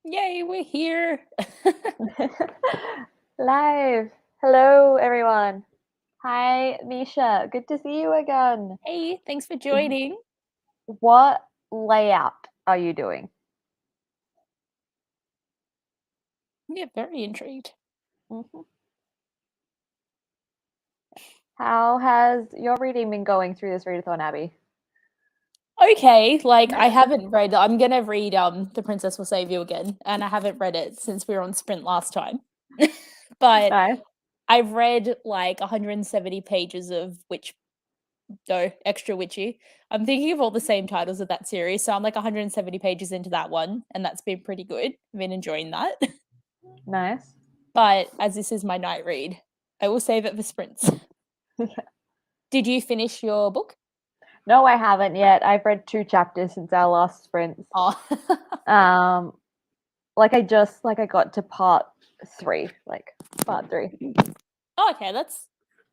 Yay, we're here. Live. Hello, everyone. Hi, Misha. Good to see you again. Hey, thanks for joining. What layout are you doing? Yeah, very intrigued. Mhm. How has your reading been going through this readathon, Abbey? Okay, like I haven't read. I'm gonna read The Princess Will Save You again, and I haven't read it since we were on sprint last time. But Nice. I've read like 170 pages of extra witchy. I'm thinking of all the same titles of that series, so I'm like 170 pages into that one, and that's been pretty good. I've been enjoying that. Nice. But as this is my night read, I will save it for sprints. Did you finish your book? No, I haven't yet. I've read 2 chapters since our last sprints. Oh. Um, I got to part 3, part 3. Oh, okay, that's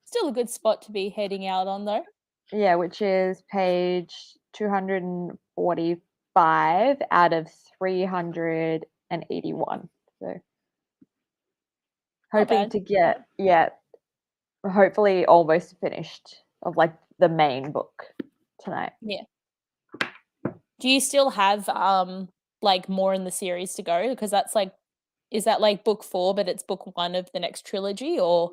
still a good spot to be heading out on, though. Yeah, which is page 245 out of 381. So Not hoping bad. to get, hopefully almost finished of like the main book tonight. Yeah. Do you still have like more in the series to go? Because that's like, is that like book 4, but it's book 1 of the next trilogy, or?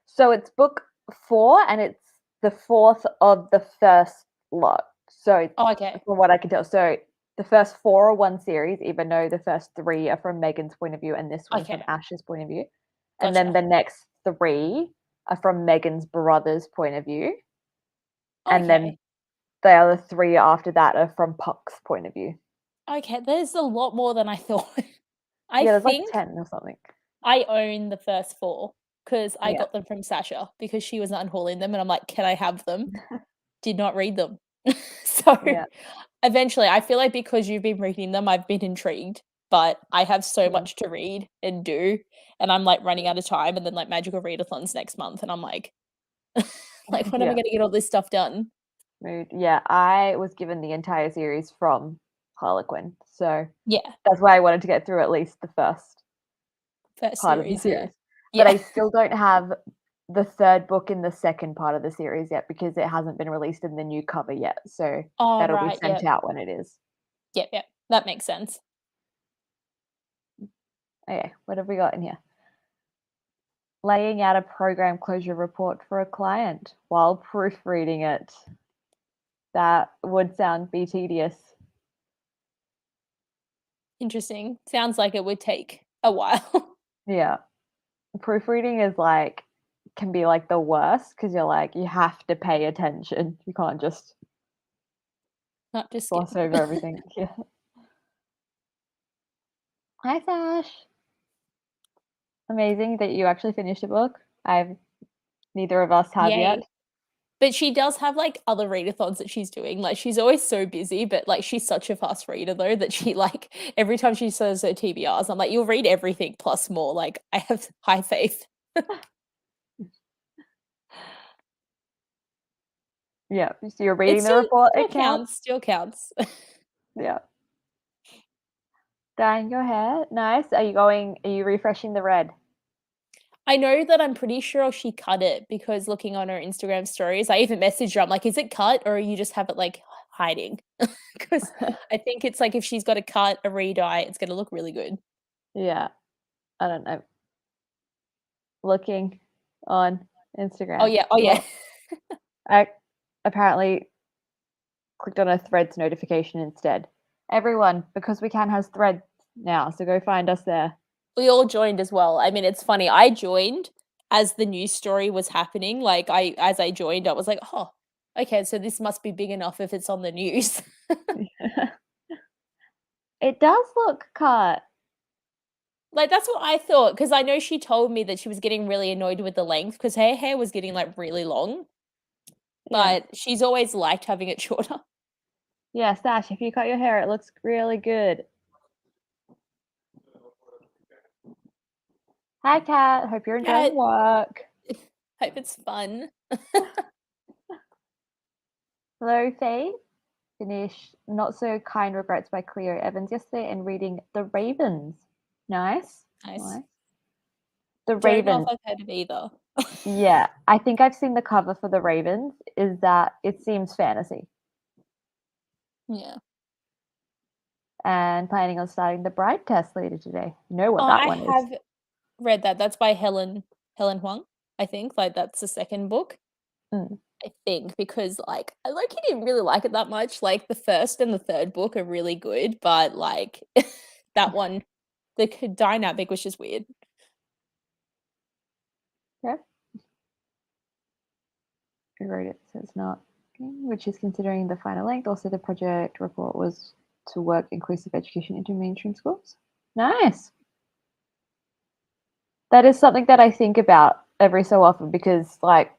So it's book 4 and it's the 4th of the first lot. So Oh, okay. from what I can tell, so the first 4 are one series, even though the first 3 are from Megan's point of view and this one's from Okay. Ash's point of view. And then Gotcha. the next 3 are from Megan's brother's point of view. And then Okay. the other 3 after that are from Puck's point of view. Okay. There's a lot more than I thought. I Yeah, there's like think 10 or something. I own the first 4 because I Yeah. got them from Sasha because she was unhauling them, and I'm like, can I have them? Did not read them. So Yeah. eventually, I feel like because you've been reading them, I've been intrigued, but I have so Yeah. much to read and do, and I'm, like, running out of time, and then, like, magical readathons next month, and I'm like like, when am I Yeah. gonna get all this stuff done? Mood. Yeah, I was given the entire series from Harlequin, so Yeah, that's why I wanted to get through at least the first first part of the series, yeah. series. But Yeah. I still don't have the 3rd book in the 2nd part of the series yet because it hasn't been released in the new cover yet, so Oh, that'll be right, sent yep. out when it is. Yep, yep, that makes sense. Okay, what have we got in here? Laying out a program closure report for a client while proofreading it. That would sound be tedious. Interesting. Sounds like it would take a while. Yeah. Proofreading is like can be like the worst because you're like you have to pay attention. You can't just Not just gloss skim. over everything. Yeah. Hi Sash. Amazing that you actually finished a book. I've neither of us have yet. Yay. But she does have, like, other readathons that she's doing, like, she's always so busy, but, like, she's such a fast reader, though, that she, like every time she says her TBRs, I'm like, "You'll read everything plus more," like, I have high faith. Yeah. So you're It reading the report, still it counts. counts, still counts. Yeah. Dyeing your hair. Nice. Are you refreshing the red? I know that I'm pretty sure she cut it because looking on her Instagram stories, I even messaged her, I'm like, "Is it cut or you just have it, like, hiding?" Because I think it's like if she's got a cut, a re-dye, it's gonna look really good. Yeah. I don't know. Looking on Oh, Instagram. yeah, oh, yeah. Well, I apparently clicked on a Threads notification instead. Everyone, because we can has Threads now, so go find us there. We all joined as well. I mean, it's funny, I joined as the news story was happening, like, as I joined, I was like, "Oh, okay, so this must be big enough if it's on the news." It does look cut. Like, that's what I thought because I know she told me that she was getting really annoyed with the length because her hair was getting, like, really long, Yeah. but she's always liked having it shorter. Yeah, Sash, if you cut your hair, it looks really good. Hi, Kat. Hope you're Yeah, enjoying work. hope it's fun. Hello, Faith. Finished Not So Kind Regrets by Cleo Evans yesterday and reading The Ravens. Nice. Nice. The Don't know if Ravens. I've heard of either. Yeah, I think I've seen the cover for The Ravens. Is that it seems fantasy. Yeah. And planning on starting the Bride test later today. Know what Oh, that I one is. have read that. That's by Helen Huang, I think. Like, that's the second book. Mm. I think, because, like, I low-key didn't really like it that much. Like, the first and the third book are really good, but, like, that one, the dynamic was just weird. Okay. I wrote it, so it's not. Which is considering the final length. Also, the project report was to work inclusive education into mainstream schools. Nice. That is something that I think about every so often because, like,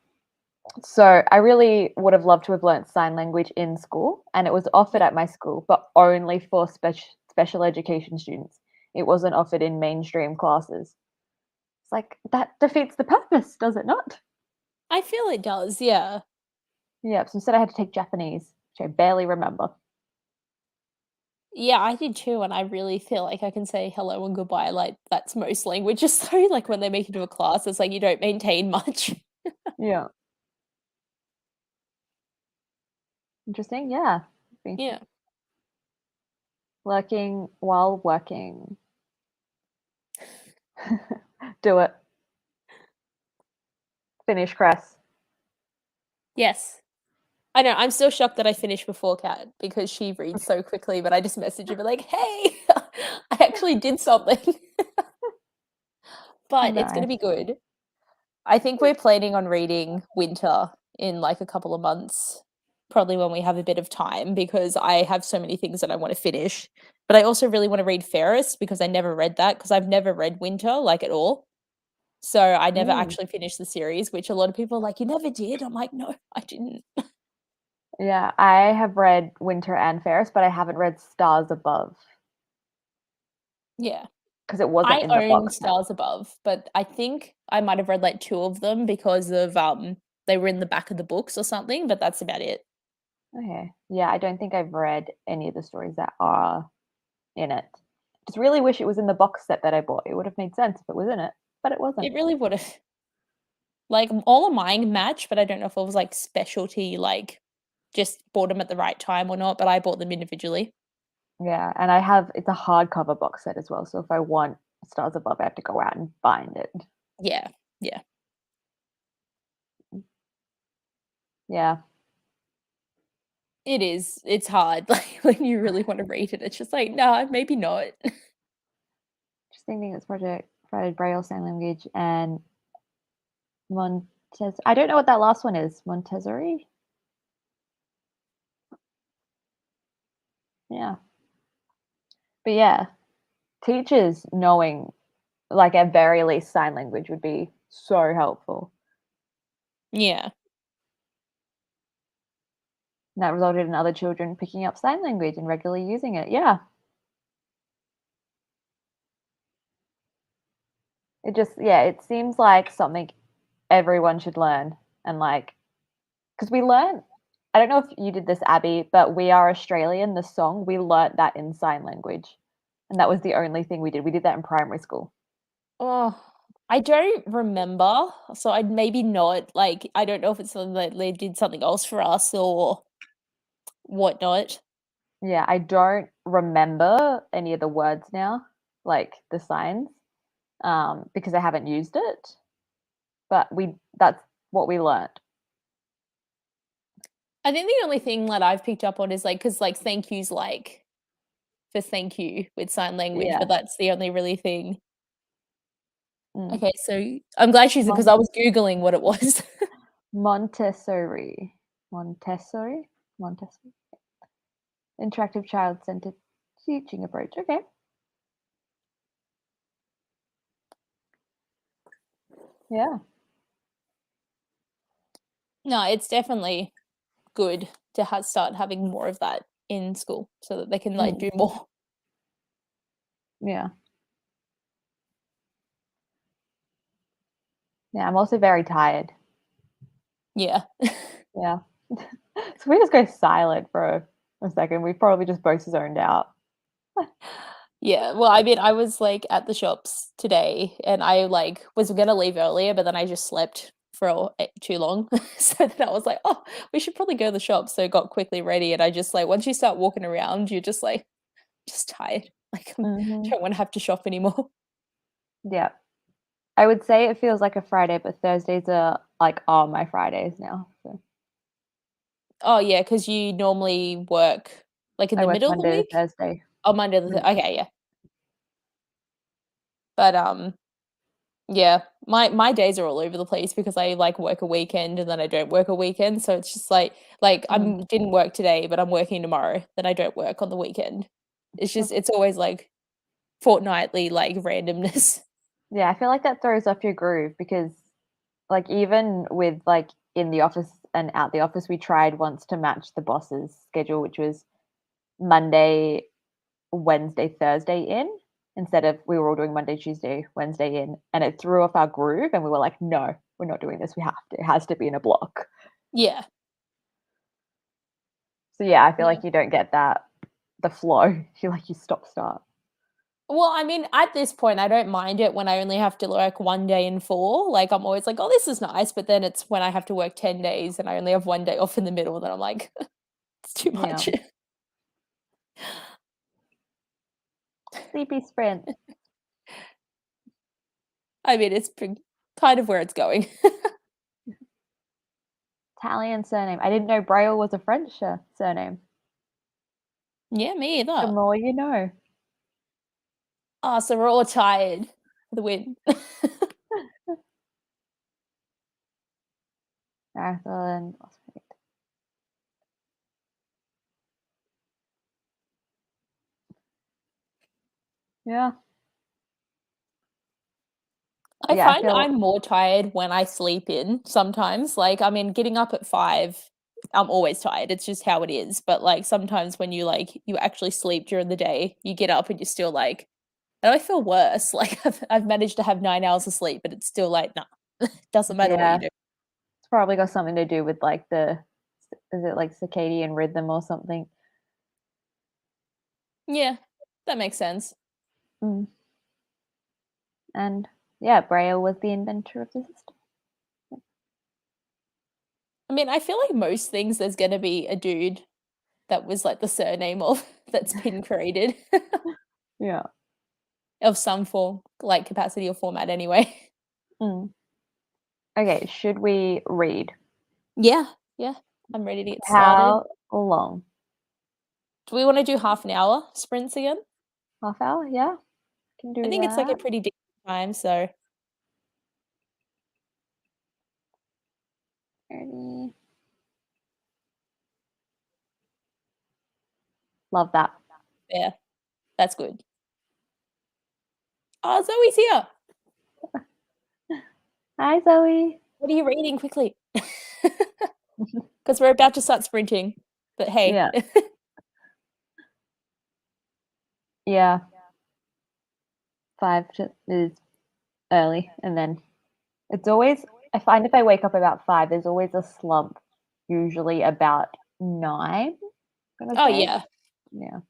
so I really would have loved to have learnt sign language in school, and it was offered at my school, but only for special education students. It wasn't offered in mainstream classes. It's like that defeats the purpose, does it not? I feel it does, yeah. Yeah, so instead I had to take Japanese, which I barely remember. Yeah, I did too, and I really feel like I can say hello and goodbye, like, that's most languages, so, like, when they make it to a class, it's like you don't maintain much. Yeah. Interesting. Yeah. Yeah. Working while working. Do it. Finish Cress. Yes. I know, I'm still shocked that I finished before Kat because she reads so quickly, but I just messaged her be like, "Hey, I actually did something." But it's gonna Nice. be good. I think we're planning on reading Winter in, like, a couple of months, probably when we have a bit of time, because I have so many things that I wanna finish. But I also really wanna read Ferris because I never read that because 'cause I've never read Winter, like, at all. So I never Mm. actually finished the series, which a lot of people are like, "You never did?" I'm like, "No, I didn't." Yeah, I have read Winter and Ferris, but I haven't read Stars Above Yeah. because it wasn't I in the own box set. Stars Above, but I think I might have read, like, 2 of them because of, they were in the back of the books or something, but that's about it. Okay. Yeah, I don't think I've read any of the stories that are in it. Just really wish it was in the box set that I bought. It would have made sense if it was in it, but it wasn't. It really would've. Like, all of mine match, but I don't know if it was, like, specialty, like, just bought them at the right time or not, but I bought them individually. Yeah, and it's a hardcover box set as well, so if I want Stars Above, I have to go out and find it. Yeah, yeah. Yeah. It is. It's hard, like, when you really wanna read it, it's just like, "Nah, maybe not." Just thinking this project provided Braille sign language and I don't know what that last one is. Montessori? Yeah. But yeah, teachers knowing, like, at very least sign language would be so helpful. Yeah. And that resulted in other children picking up sign language and regularly using it. Yeah. It seems like something everyone should learn. And like, because we learn, I don't know if you did this, Abby, but We Are Australian, the song, we learnt that in sign language. And that was the only thing we did. We did that in primary school. Oh, I don't remember, so I'd maybe not, like, I don't know if it's something that they did something else for us or whatnot. Yeah, I don't remember any of the words now, like the signs, because I haven't used it. But that's what we learnt. I think the only thing that I've picked up on is, like, because, like, thank you's, like, for thank you with sign language, Yeah. but that's the only really thing. Mm. Okay, so I'm glad she's because Mon I was Googling what it was. Montessori. Montessori? Montessori? Interactive child-centered teaching approach. Okay. Yeah. No, it's definitely good to start having more of that in school so that they can, like, Mm. do more. Yeah. Yeah, I'm also very tired. Yeah. Yeah. So we just go silent, bro. a second. We probably just both zoned out. Yeah, well, I mean, I was, like, at the shops today, and I, like, was gonna leave earlier, but then I just slept for too long. So then I was like, "Oh, we should probably go to the shop," so got quickly ready, and I just, like once you start walking around, you're just, like, just tired. Like, Mhm. don't wanna have to shop anymore. Yeah. I would say it feels like a Friday, but Thursdays are, like, are my Fridays now, so Oh, yeah, because you normally work, like, in I the work middle of the Monday to week? Thursday. Oh, Monday to Mm. okay, yeah. But, yeah, my days are all over the place because I, like, work a weekend and then I don't work a weekend, so it's just like, Mm. I'm didn't work today, but I'm working tomorrow, then I don't work on the weekend. It's always, like, fortnightly, like, randomness. Yeah, I feel like that throws off your groove because, like, even with, like, in the office and out the office, we tried once to match the boss's schedule, which was Monday, Wednesday, Thursday in, instead of we were all doing Monday, Tuesday, Wednesday in, and it threw off our groove, and we were like, "No, we're not doing this. We have to. It has to be in a block." Yeah. So, yeah, I feel Yeah. like you don't get that the flow. You feel like you stop start. Well, I mean, at this point, I don't mind it when I only have to work 1 day in 4, like, I'm always like, "Oh, this is nice," but then it's when I have to work 10 days and I only have 1 day off in the middle, then I'm like, "It's too Yeah. much." Sleepy sprint. I mean, it's kind of where it's going. Italian surname. I didn't know Braille was a French surname. Yeah, me The either. more you know. Oh, so we're all tired for the win. Marathon. Yeah. I Yeah, I find feel I'm more tired when I sleep in sometimes, like, I mean, getting up at 5, I'm always tired, it's just how it is, but, like, sometimes when you actually sleep during the day, you get up and you're still like, "Oh, I feel worse," like, I've managed to have 9 hours of sleep, but it's still like, "Nah, doesn't matter what you yeah, do." it's probably got something to do with, like, the is it, like, circadian rhythm or something? Yeah, that makes sense. Mm, and, yeah, Braille was the inventor of the system. I mean, I feel like most things there's gonna be a dude that was, like, the surname of that's been created. Yeah. Of some form, like, capacity or format anyway. Mm. Okay, should we read? Yeah, yeah, I'm ready to get started. How long? Do we wanna do half an hour sprints again? Half hour? Yeah, can I do think it's, like, a that. pretty decent time, so 30. Love that. yeah, that's good. Oh, Zoe's here! Hi, Zoe. What are you reading quickly? Because 'Cause we're about to start sprinting, but hey. Yeah, yeah, 5 to is early, and then it's always I find if I wake up about 5, there's always a slump, usually about 9, I'm gonna Oh, say. yeah. Yeah.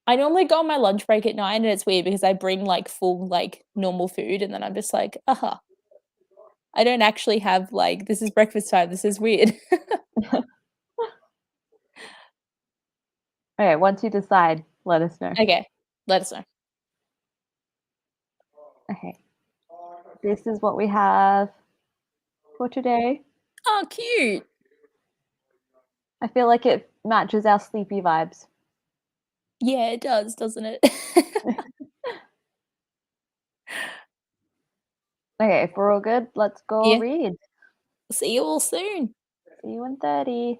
I normally go on my lunch break at 9, and it's weird because I bring, like, full, like, normal food, and then I'm just like, "Aha." I don't actually have, like, "This is breakfast time, this is weird." Okay, once you decide, let us know. Okay, let us know. Okay, this is what we have for today. Oh, cute. I feel like it matches our sleepy vibes. Yeah, it does, doesn't it? Okay, if we're all good, let's go Yeah. read. See you all soon. See you in 30.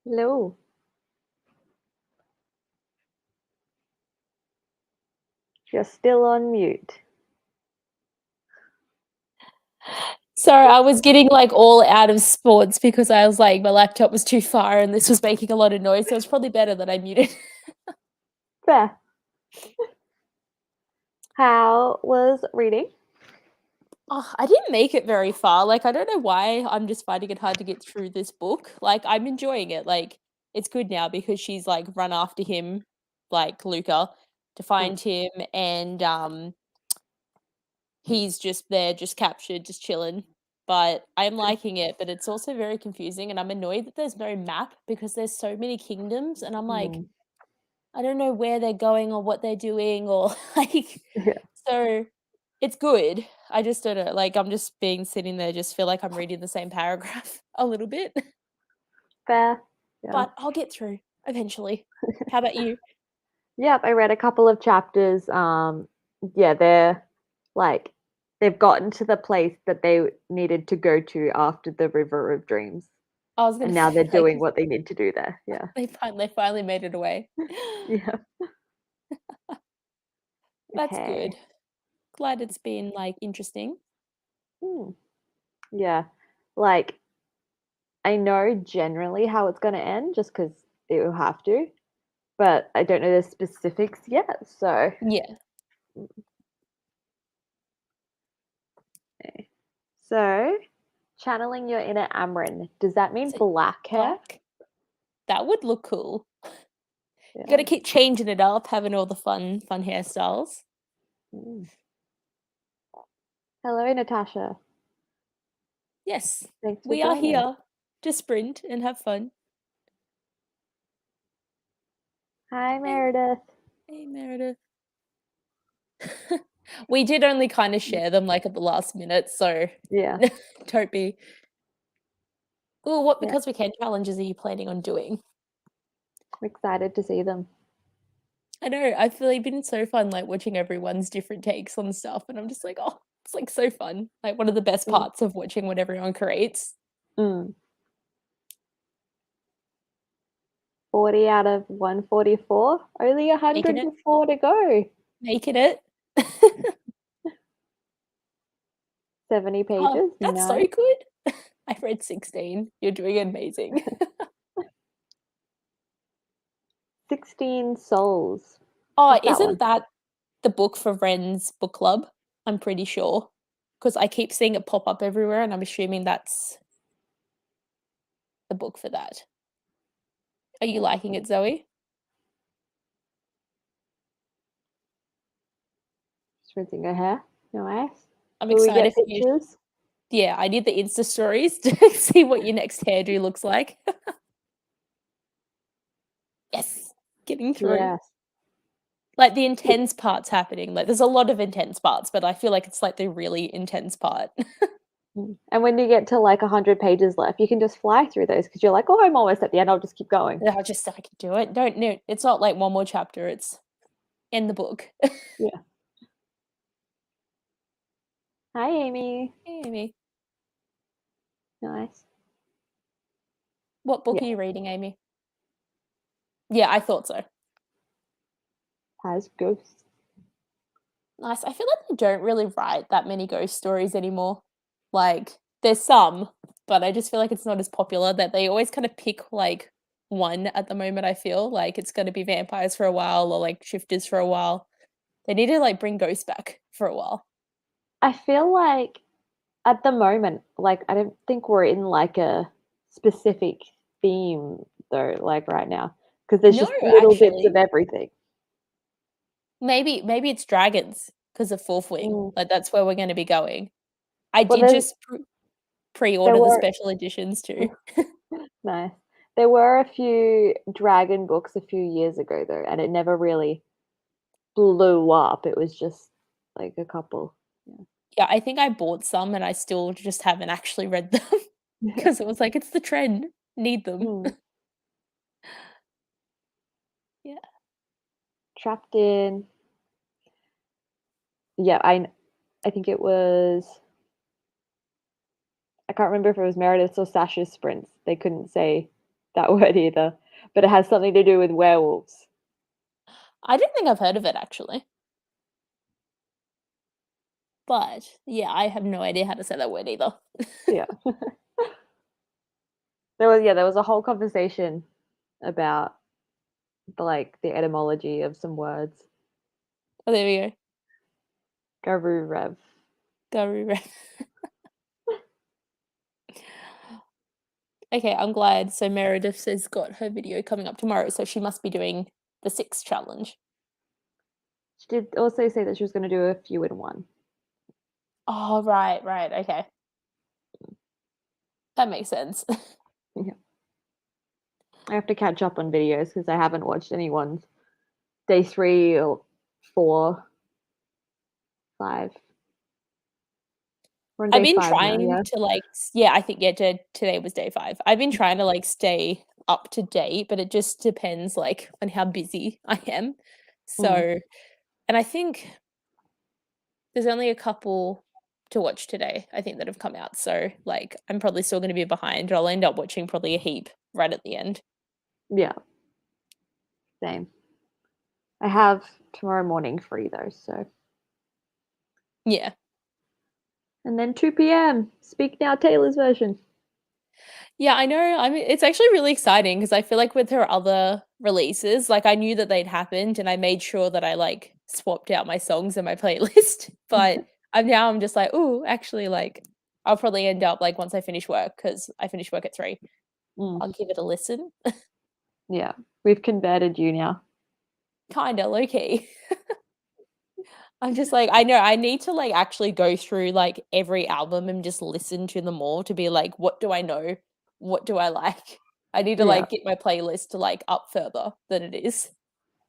Hello. You're still on mute. Sorry, I was getting like all out of sports because I was like, my laptop was too far and this was making a lot of noise. So it's probably better that I muted. Fair. How was reading? Oh, I didn't make it very far. Like, I don't know why I'm just finding it hard to get through this book. Like, I'm enjoying it. Like, it's good now because she's like run after him, like Luca, to Mm, find him, and he's just there, just captured, just chilling. But I'm liking it, but it's also very confusing, and I'm annoyed that there's no map because there's so many kingdoms, and I'm like, mm, I don't know where they're going or what they're doing or like yeah, so it's good. I just don't know. Like I'm just being sitting there, just feel like I'm reading the same paragraph a little bit, fair. Yeah. but I'll get through eventually. How about you? Yep, I read a couple of chapters. Yeah, they're like they've gotten to the place that they needed to go to after the River of Dreams, I was and gonna now they're say like doing what they need to do there. Yeah. they finally made it away. Yeah. That's Okay. good. Glad it's been like interesting. Hmm. Yeah. Like I know generally how it's going to end just because it will have to, but I don't know the specifics yet. So, Yeah. okay. So channeling your inner Amrin, does that mean So black hair? black? That would look cool. You gotta Yeah. keep changing it up, having all the fun hairstyles. Mm. Hello, Natasha. Yes. Thanks for We are joining. here to sprint and have fun. Hi, Hey, Meredith. hey Meredith. We did only kind of share them like at the last minute, so Yeah, don't be. Oh, what yeah. because we can challenges are you planning on doing? I'm excited to see them. I know, I feel like been so fun like watching everyone's different takes on stuff, and I'm just like, oh, it's like so fun. Like one of the best Mm. parts of watching what everyone creates. Mm. 40 out of 144. Only Making it, 104 to go. making it. 70 Oh, pages. that's so Nice. good. I read 16. You're doing amazing. 16 souls. Oh, What's that isn't one? that the book for Ren's book club? I'm pretty sure. Because I keep seeing it pop up everywhere, and I'm assuming that's the book for that. Are you liking it, Zoe? Just rinsing her hair. Nice. I'm Will we excited get for you. pictures? Yeah, I need the Insta stories to see what your next hairdo looks like. Yes, getting through. Yes. Like the intense parts happening. Like there's a lot of intense parts, but I feel like it's like the really intense part. Mm. And when you get to like 100 pages left, you can just fly through those because you're like, oh, I'm almost at the end. I'll just keep going. I can do it. Don't no, it's not like one more chapter. It's in the book. Yeah. Hi, Amy. Hey, Amy. Nice. What book Yeah. are you reading, Amy? Yeah, I thought so. Has ghosts. Nice. I feel like they don't really write that many ghost stories anymore. Like, there's some, but I just feel like it's not as popular that they always kind of pick like one at the moment. I feel like it's going to be vampires for a while or like shifters for a while. They need to like bring ghosts back for a while. I feel like at the moment, like I don't think we're in like a specific theme though, like right now, because there's No, just little bits of actually, everything. maybe it's dragons because of Fourth Wing. Mm. Like that's where we're going to be going. I Well, did just there pre-order the were special editions too. nice. There were a few dragon books a few years ago though, and it never really blew up. It was just like a couple. Yeah, I think I bought some and I still just haven't actually read them Yeah. because it was like, it's the trend, need them. Mm. Yeah. Trapped in. Yeah, I think it was. I can't remember if it was Meredith or Sasha's sprints. They couldn't say that word either, but it has something to do with werewolves. I don't think I've heard of it actually. But yeah, I have no idea how to say that word either. Yeah. There was a whole conversation about the etymology of some words. Oh, there we go. Garu Rev. Go. Okay, I'm glad. So Meredith has got her video coming up tomorrow, so she must be doing the 6 challenge. She did also say that she was gonna do a few in one. Oh, right, okay. That makes sense. Yeah. I have to catch up on videos because I haven't watched anyone's day 3 or 4, 5. We're on I've day been 5 now, trying yeah? to, like yeah, I think, yeah, today was day 5. I've been trying to, like, stay up to date, but it just depends, like, on how busy I am. Mm, So and I think there's only a couple to watch today, I think, that have come out, so, like, I'm probably still gonna be behind. I'll end up watching probably a heap right at the end. yeah, same. I have tomorrow morning free though, so Yeah. and then 2 p.m. Speak Now Taylor's version. Yeah, I know. I mean, it's actually really exciting because I feel like with her other releases, like I knew that they'd happened and I made sure that I like swapped out my songs in my playlist. But I'm just like, oh, actually, like I'll probably end up like once I finish work because I finish work at 3. Mm, I'll give it a listen. yeah, we've converted you now. Kinda low key. I'm just like, I know I need to like actually go through like every album and just listen to them all to be like, what do I know? What do I like? I need to Yeah. like get my playlist to like up further than it is.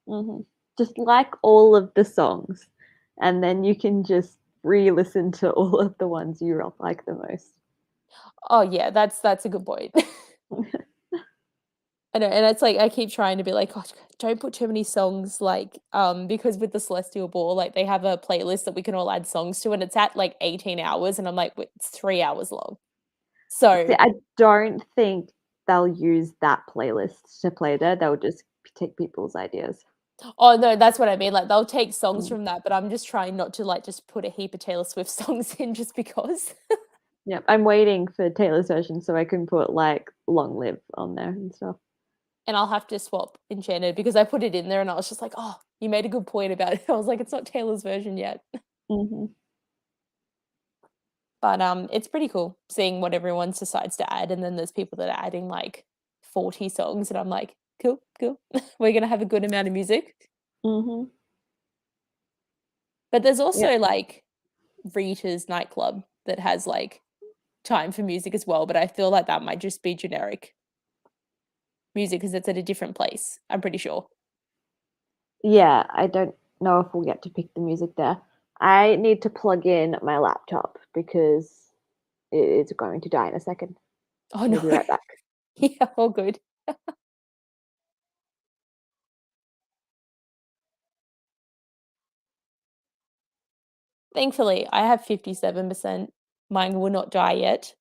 Hmm. Just like all of the songs, and then you can just re-listen to all of the ones you like the most. Oh yeah, that's a good point. I know, and it's like I keep trying to be like, "God, don't put too many songs," like, because with the Celestial Ball, like they have a playlist that we can all add songs to, and it's at like 18 hours, and I'm like, "Wait, it's 3 hours long." See, So, I don't think they'll use that playlist to play there. They'll just take people's ideas. oh no, that's what I mean. Like they'll take songs Mm. from that, but I'm just trying not to like just put a heap of Taylor Swift songs in just because. Yep, I'm waiting for Taylor's version so I can put like Long Live on there and stuff. And I'll have to swap Enchanted because I put it in there and I was just like, "Oh, you made a good point about it." I was like, "It's not Taylor's version yet." Hmm. But, it's pretty cool seeing what everyone decides to add, and then there's people that are adding, like, 40 songs, and I'm like, "Cool, cool. We're gonna have a good amount of music." Hmm. But there's Yep. also, like, Rita's nightclub that has, like, time for music as well, but I feel like that might just be generic music because it's at a different place, I'm pretty sure. Yeah, I don't know if we'll get to pick the music there. I need to plug in my laptop because it's going to die in a second. Oh, We'll no. be right back. Yeah, all good. Thankfully, I have 57%. Mine will not die yet.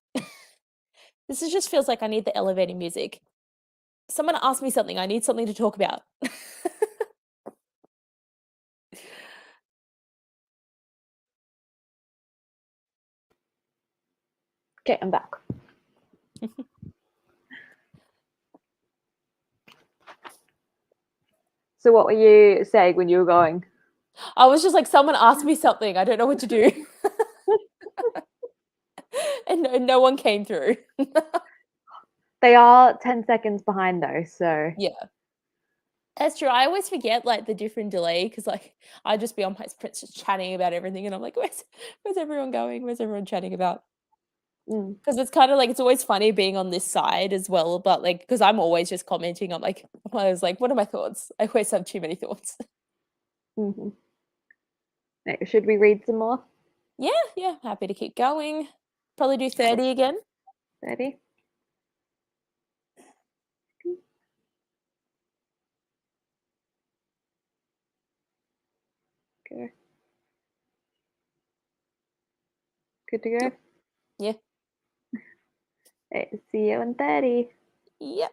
This is just feels like I need the elevator music. Someone ask me something, I need something to talk about. Okay, I'm back. So what were you saying when you were going? I was just like, "Someone ask me something, I don't know what to do." And no one came through. They are 10 seconds behind though, so Yeah, that's true. I always forget, like, the different delay because like, I'd just be on my sprints just chatting about everything, and I'm like, "Where's everyone going? Where's everyone chatting about?" mm, Because it's kinda like it's always funny being on this side as well, but, like, because 'cause I'm always just commenting, I'm like I was like, "What are my thoughts?" I always have too many thoughts. mhm. Right, should we read some more? Yeah, yeah, happy to keep going. Probably do 30 again. Ready? Go. Good to go? Yep. Yeah. Right, see you in 30. Yep.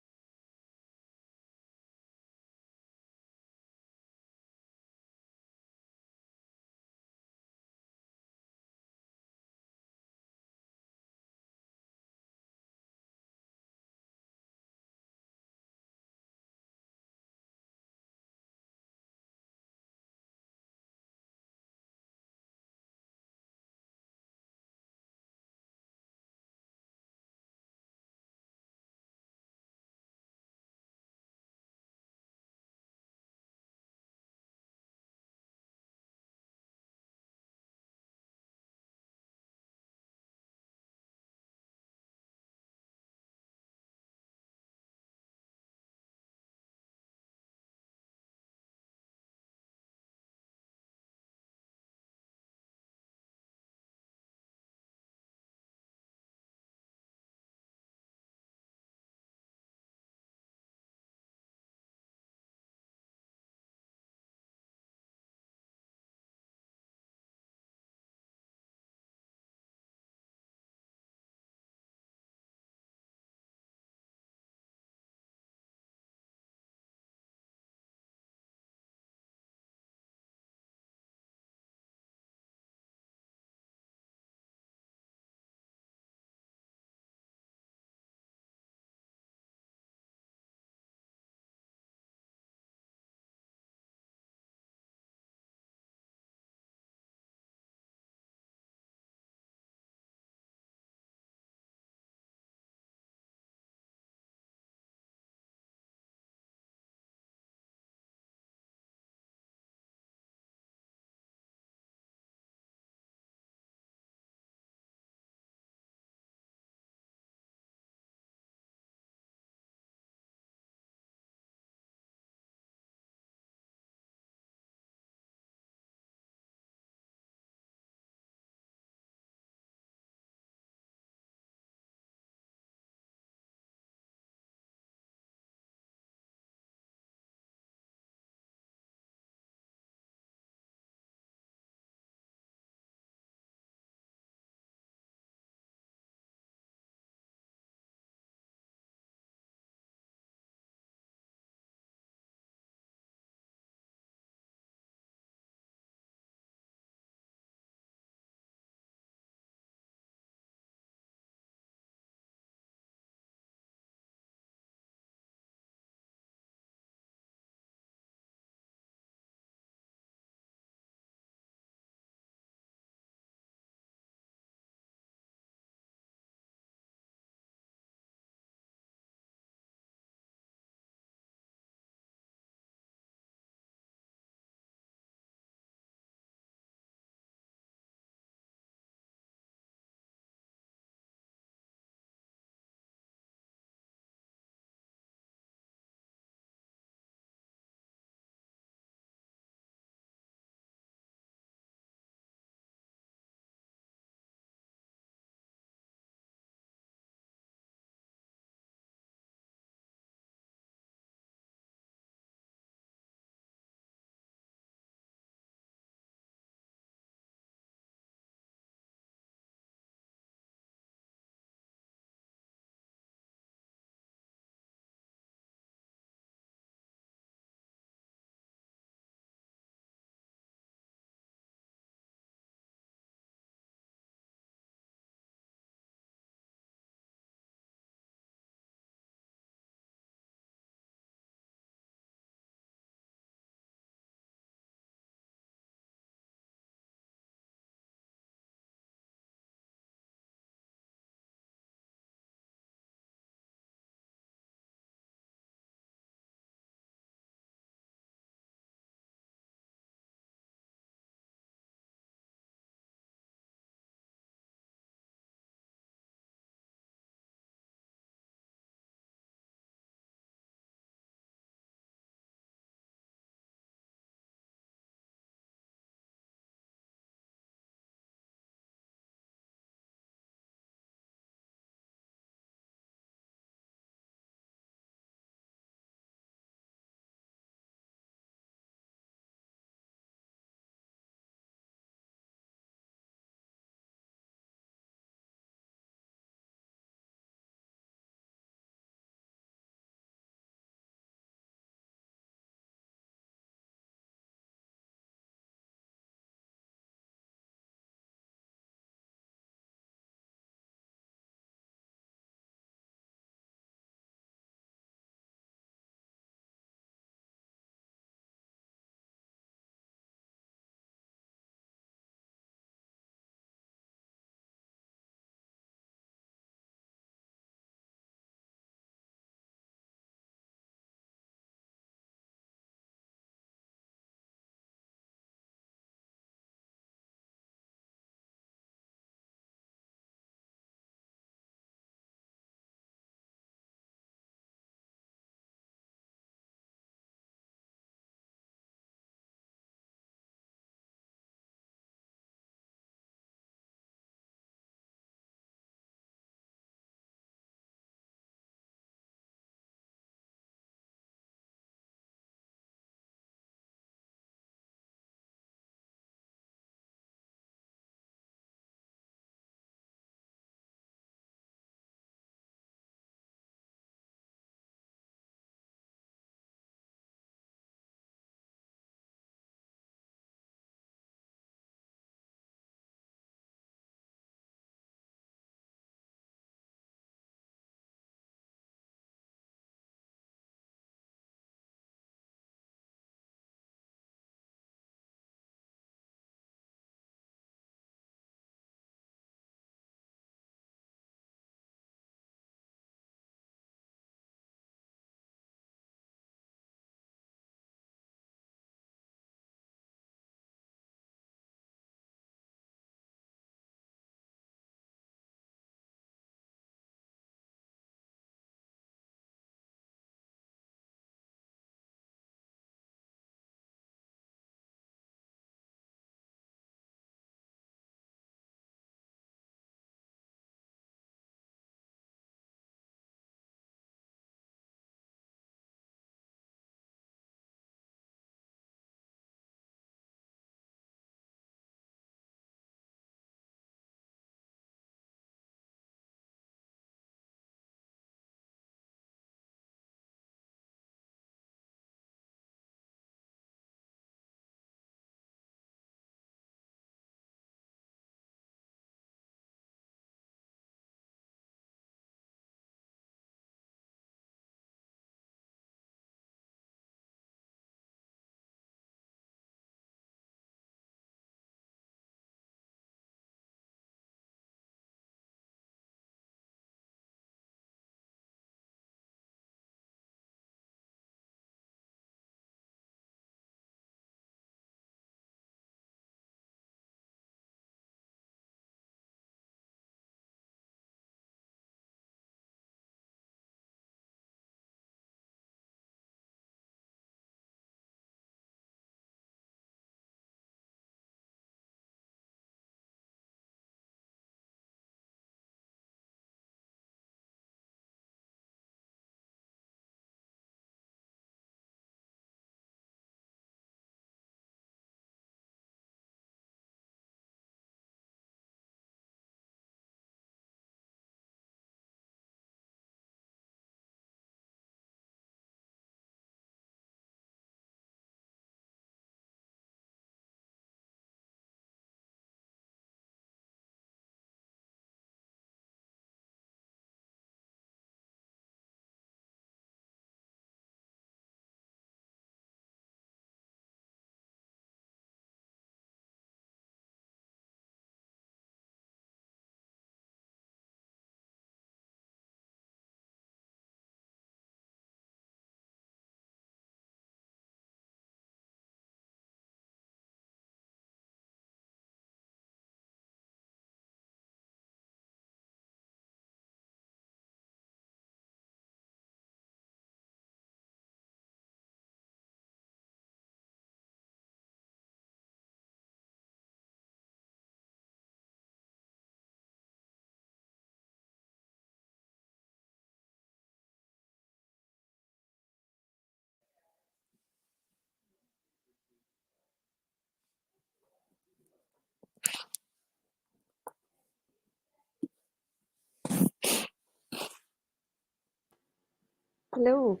Hello.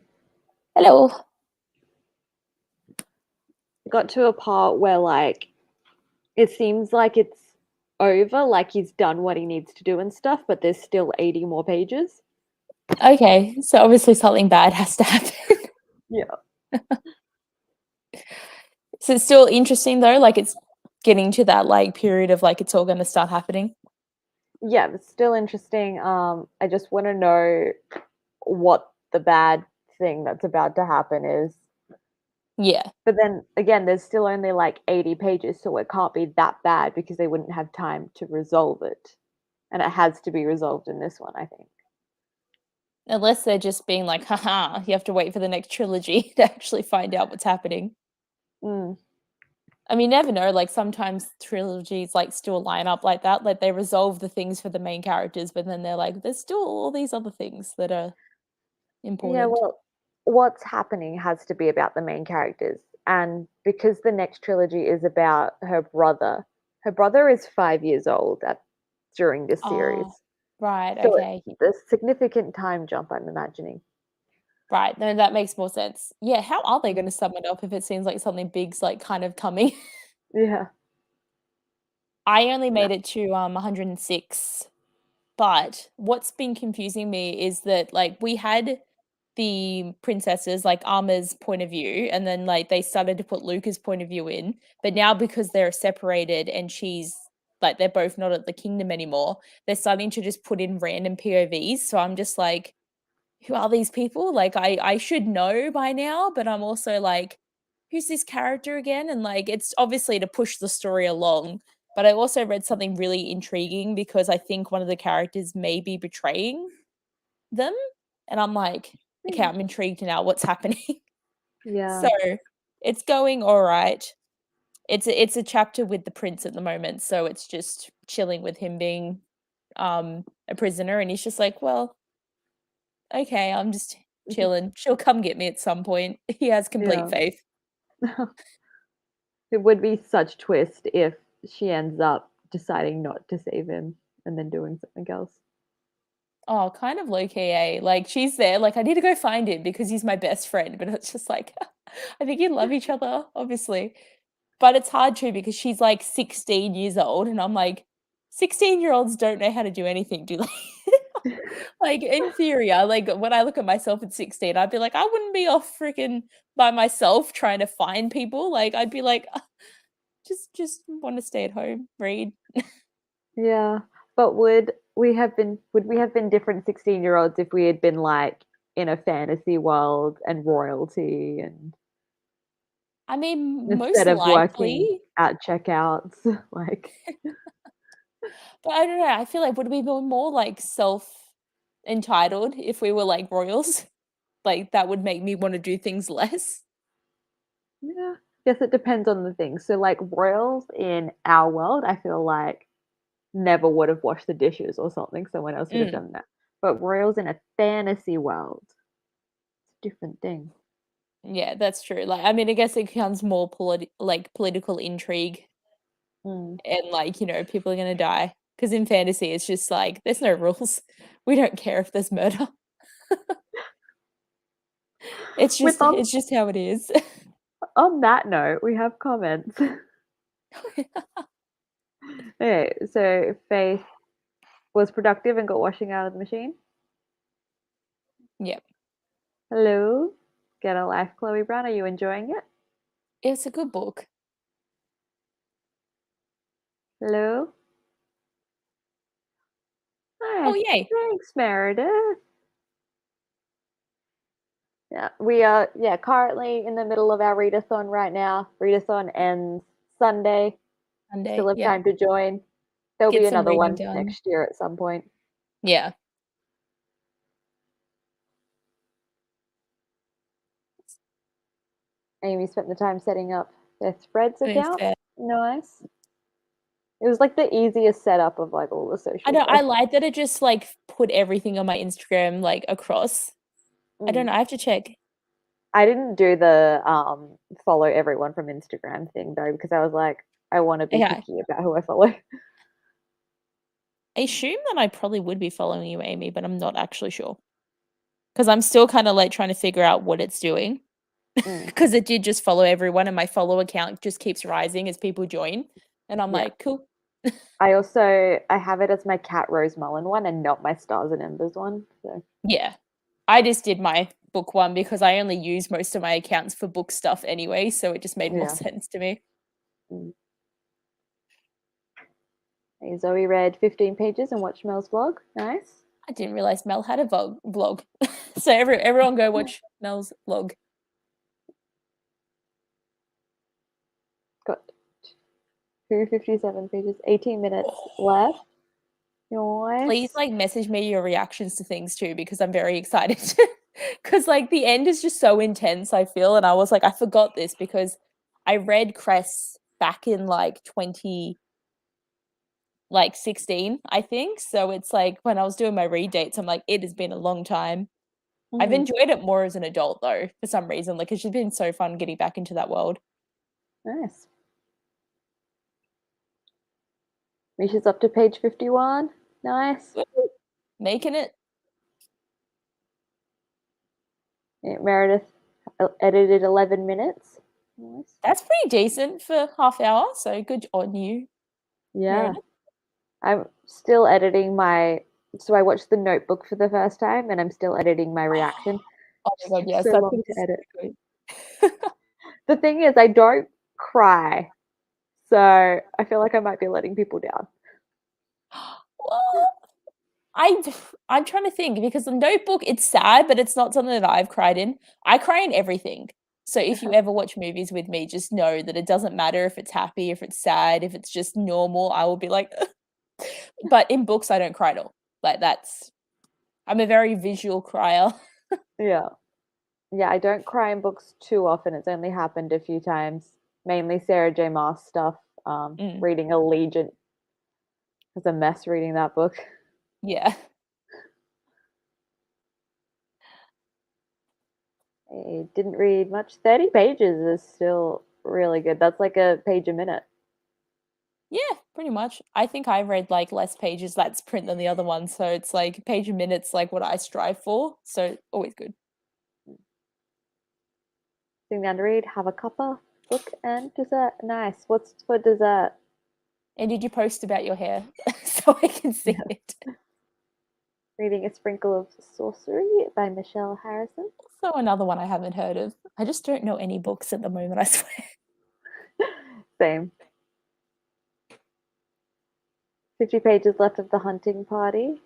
Hello. Got to a part where like it seems like it's over, like he's done what he needs to do and stuff, but there's still 80 more pages. Okay, so obviously something bad has to happen. Yeah. So it's still interesting though, like it's getting to that like period of like it's all going to start happening. Yeah, it's still interesting. I just want to know what the bad thing that's about to happen is. Yeah. But then again, there's still only like 80 pages, so it can't be that bad because they wouldn't have time to resolve it. And it has to be resolved in this one, I think. Unless they're just being like, haha, you have to wait for the next trilogy to actually find out what's happening. Mm, I mean, never know. Like sometimes trilogies like still line up like that. Like they resolve the things for the main characters, but then they're like, there's still all these other things that are yeah, important. well, what's happening has to be about the main characters. And because the next trilogy is about her brother is 5 years old during this series. Oh, right. So Okay. it's a significant time jump, I'm imagining. Right. No, that makes more sense. Yeah. How are they Mm. going to sum it up if it seems like something big's like kind of coming? Yeah. I only Yeah. made it to 106. But what's been confusing me is that, like, we had the princesses, like, Arma's point of view, and then, like, they started to put Luca's point of view in, but now because they're separated and she's like, they're both not at the kingdom anymore, they're starting to just put in random POVs, so I'm just like, "Who are these people?" Like, I should know by now, but I'm also like, "Who's this character again?" And, like, it's obviously to push the story along, but I also read something really intriguing because I think one of the characters may be betraying them, and I'm like, "Okay, Mm. I'm intrigued now, what's happening?" So, Yeah. it's going alright. It's a chapter with the prince at the moment, so it's just chilling with him being, a prisoner, and he's just like, "Well, okay, I'm just chilling. She'll come get me at some point." He has complete Yeah. faith. It would be such twist if she ends up deciding not to save him and then doing something else. Oh, kind of low key, eh? Like, she's there, like, "I need to go find him because he's my best friend," but it's just like, I think you love each other, obviously. But it's hard too because she's, like, 16 years old, and I'm like, 16-year-olds don't know how to do anything, do they? Like, in theory, like, when I look at myself at 16, I'd be like, I wouldn't be off freaking by myself trying to find people, like, I'd be like, just wanna stay at home, read." Yeah, but would we have been different 16-year-olds if we had been like in a fantasy world and royalty and I mean, most instead of working likely. at checkouts like But I don't know, I feel like would we be more, like, self-entitled if we were, like, royals? Like, that would make me wanna do things less? yeah, guess it depends on the thing. So like royals in our world, I feel like never would have washed the dishes or something. Someone else would have Mm, done that. But royals in a fantasy world, it's a different thing. yeah, that's true, like, I mean, I guess it becomes more political intrigue Mm, and, like, people are gonna die. Because in fantasy, it's just like, there's no rules. We don't care if there's murder. It's with just it's just how it is. on that note, we have comments. Okay, so Faith was productive and got washing out of the machine. Yep. Hello, get a life, Chloe Brown. Are you enjoying it? It's a good book. Hello. Oh, Nice. yay. Thanks, Meredith. Yeah, we are currently in the middle of our readathon right now. Readathon ends Sunday. Still Sunday, have yep. time to join. There'll be Get some another reading one done. next year at some point. Yeah. Amy spent the time setting up their Threads I mean, account. fair. Nice. It was like the easiest setup of like all the I social know, I stuff. like that it just, like, put everything on my Instagram, like, across. I don't Mm. know, I have to check. I didn't do the follow everyone from Instagram thing though because I was like, I want to be Okay. picky about who I follow. I assume that I probably would be following you, Amy, but I'm not actually sure. because I'm still kind of like trying to figure out what it's doing Mm, because it did just follow everyone, and my follow count just keeps rising as people join, and I'm yeah. like, cool. I have it as my Cat Rose Mullen one and not my Stars and Embers one. So Yeah, I just did my book one because I only use most of my accounts for book stuff anyway, so it just made more yeah. sense to me. Mm. Hey, Zoe read 15 pages and watched Mel's vlog. Nice. I didn't realize Mel had a vlog. So everyone go watch Mel's vlog. Got 257 pages, 18 minutes left. Please Nice. like message me your reactions to things too because I'm very excited. Cuz like the end is just so intense, I feel, and I was like I forgot this because I read Cress back in like 2016, I think. So it's like when I was doing my read dates, I'm like it has been a long time. I've Mm, enjoyed it more as an adult though, for some reason. Like it's just been so fun getting back into that world. nice. Misha's up to page 51. Nice. Woo! Making it. Yeah, Meredith edited 11 minutes. Nice. That's pretty decent for half hour. So good on you, Yeah. Meredith. I'm still editing my. So I watched The Notebook for the first time and I'm still editing my reaction. Oh Just my god, took yes, so that long book to is edit. so good. The thing is, I don't cry. So I feel like I might be letting people down. Well, I I'm trying to think because the Notebook, it's sad, but it's not something that I've cried in. I cry in everything. So if you ever watch movies with me, just know that it doesn't matter if it's happy, if it's sad, if it's just normal, I will be like, but in books, I don't cry at all. Like that's I'm a very visual crier. Yeah. Yeah, I don't cry in books too often. It's only happened a few times, mainly Sarah J. Maas stuff. Mm, Reading Allegiant was a mess reading that book. yeah. I didn't read much. 30 pages is still really good. That's like a page a minute. Yeah, pretty much. I think I read like less pages that's print than the other one, so it's like a page a minute's like what I strive for. So always good. Sitting down to read, have a cuppa, book, and dessert. Nice. What's for dessert? And did you post about your hair so I can see Yeah. it? Reading A Sprinkle of Sorcery by Michelle Harrison. So another one I haven't heard of. I just don't know any books at the moment, I swear. Same. 50 pages left of The Hunting Party.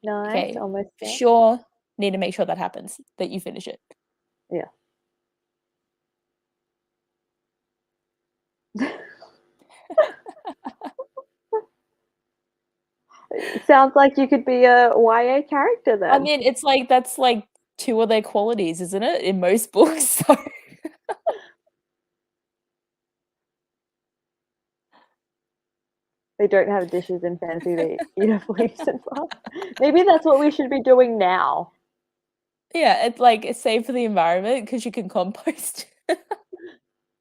Nice. Okay, Almost for there. sure need to make sure that happens, that you finish it. Yeah. Sounds like you could be a YA character I then. mean, it's like that's like two of their qualities, isn't it? In most books. So They don't have dishes in fancy, they eat off leaves and fluff. Maybe that's what we should be doing now. yeah, it's like it's safe for the environment because you can compost.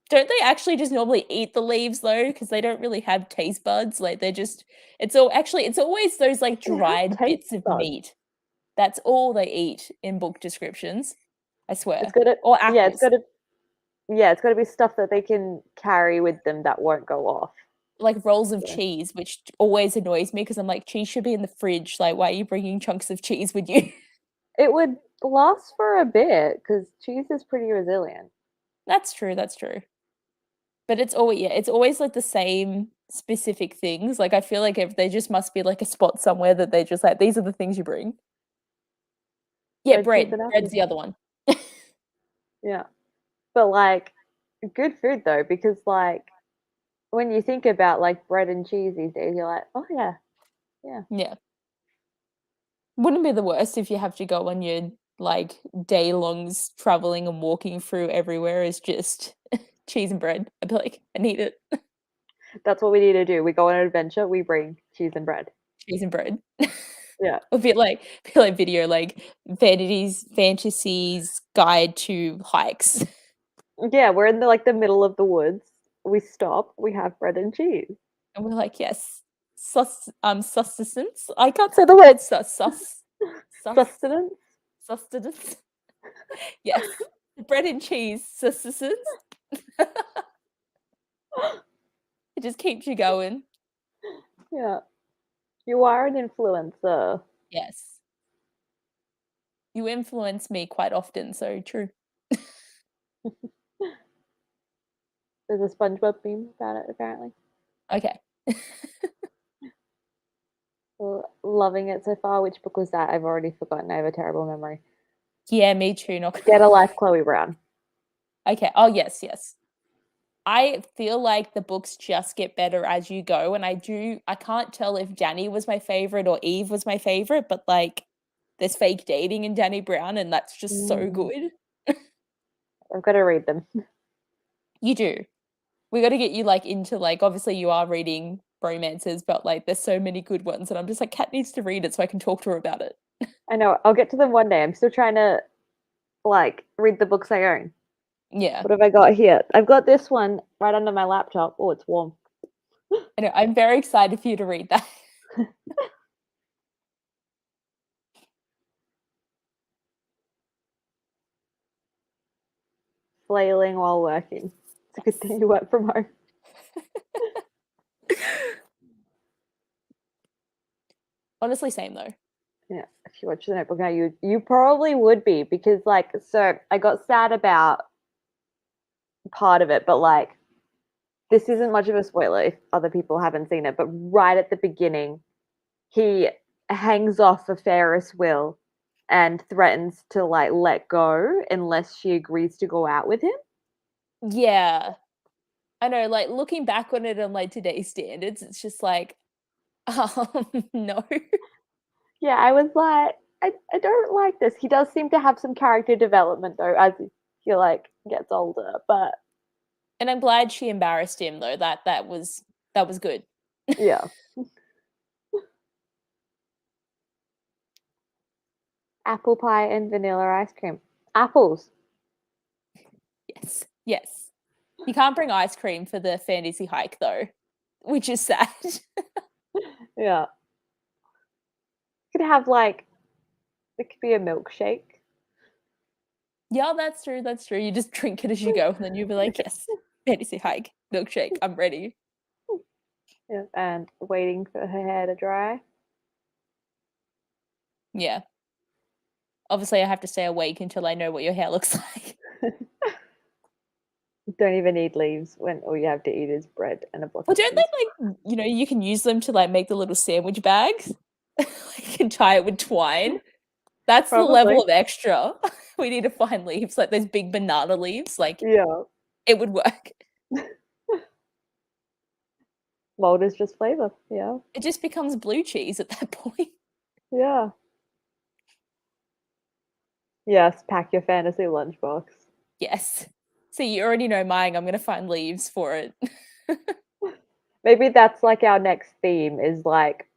Don't they actually just normally eat the leaves though? Because they don't really have taste buds. Like they're just it's always those like They have dried taste bits of buds. meat. That's all they eat in book descriptions. I It's swear. gotta Or yeah, it's actors. gotta yeah, it's gotta be stuff that they can carry with them that won't go off. Like rolls of Yeah. cheese, which always annoys me because I'm like, cheese should be in the fridge. Like, why are you bringing chunks of cheese with you? It would last for a bit because cheese is pretty resilient. That's true. That's true. But it's always like the same specific things. Like I feel like if there just must be like a spot somewhere that they just like these are the things you bring. Yeah, Bread, cheese, bread. and Bread's apples. the other one. Yeah. But like good food though, because like when you think about like bread and cheese these days, you're like, oh yeah, yeah. Yeah. Wouldn't be the worst if you have to go on your like day longs traveling and walking through everywhere is just cheese and bread. I'd be like, I need it. That's what we need to do. We go on an adventure, we bring cheese and bread. Cheese and bread. Yeah. A bit like video like fantasies guide to hikes. Yeah, we're in the like the middle of the woods. We stop, we have bread and cheese. And we're like, yes. Sustenance. I can't say the word sus. Sustenance? Sustenance. Yes. Bread and cheese sustenance. It just keeps you going. Yeah. You are an influencer. Yes. You influence me quite often, so true. There's a SpongeBob meme about it, apparently. Okay. Well, loving it so far. Which book was that? I've already forgotten. I have a terrible memory. Yeah, me too. Not Get a Life, Chloe Brown. Okay. Oh, yes, yes. I feel like the books just get better as you go, and I can't tell if Danny was my favorite or Eve was my favorite, but, like, there's fake dating in Danny Brown, and that's just so Mm, good. I've got to read them. You do. We gotta get you, like, into, like obviously you are reading romances, but, like, there's so many good ones, and I'm just like, "Kat needs to read it so I can talk to her about it." I know. I'll get to them one day. I'm still trying to like read the books I own. Yeah. What have I got here? I've got this one right under my laptop. Oh, it's warm. I know, I'm very excited for you to read that. Flailing while working. It's a good thing Yes. you work from home. Honestly, same though. Yeah, if you watch the Notebook now, you probably would be because like so I got sad about part of it, but like this isn't much of a spoiler if other people haven't seen it, but right at the beginning, he hangs off a Ferris wheel and threatens to like let go unless she agrees to go out with him. Yeah. I know, like, looking back on it on, like, today's standards, it's just like, no. Yeah, I was like, I don't like this. He does seem to have some character development though, as he like gets older, but And I'm glad she embarrassed him though, that was good. yeah. Apple pie and vanilla ice cream. Apples. Yes, yes. You can't bring ice cream for the fantasy hike though, which is sad. Yeah. Could have like it could be a milkshake. Yeah, that's true, you just drink it as you go, and then you'll be like, "Yes, fantasy hike, milkshake, I'm ready." Yeah, and waiting for her hair to dry. Yeah. Obviously, I have to stay awake until I know what your hair looks like. Don't even need leaves when all you have to eat is bread and a block Well, of don't cheese. they, like you can use them to, like, make the little sandwich bags? Like, and tie it with twine? That's the level Probably. of extra. We need to find leaves, like those big banana leaves, like, Yeah. it would work. Mold is just flavor. Yeah. It just becomes blue cheese at that point. Yeah. Yes, pack your fantasy lunchbox. Yes. So you already know mine, I'm gonna find leaves for it. Maybe that's like our next theme is like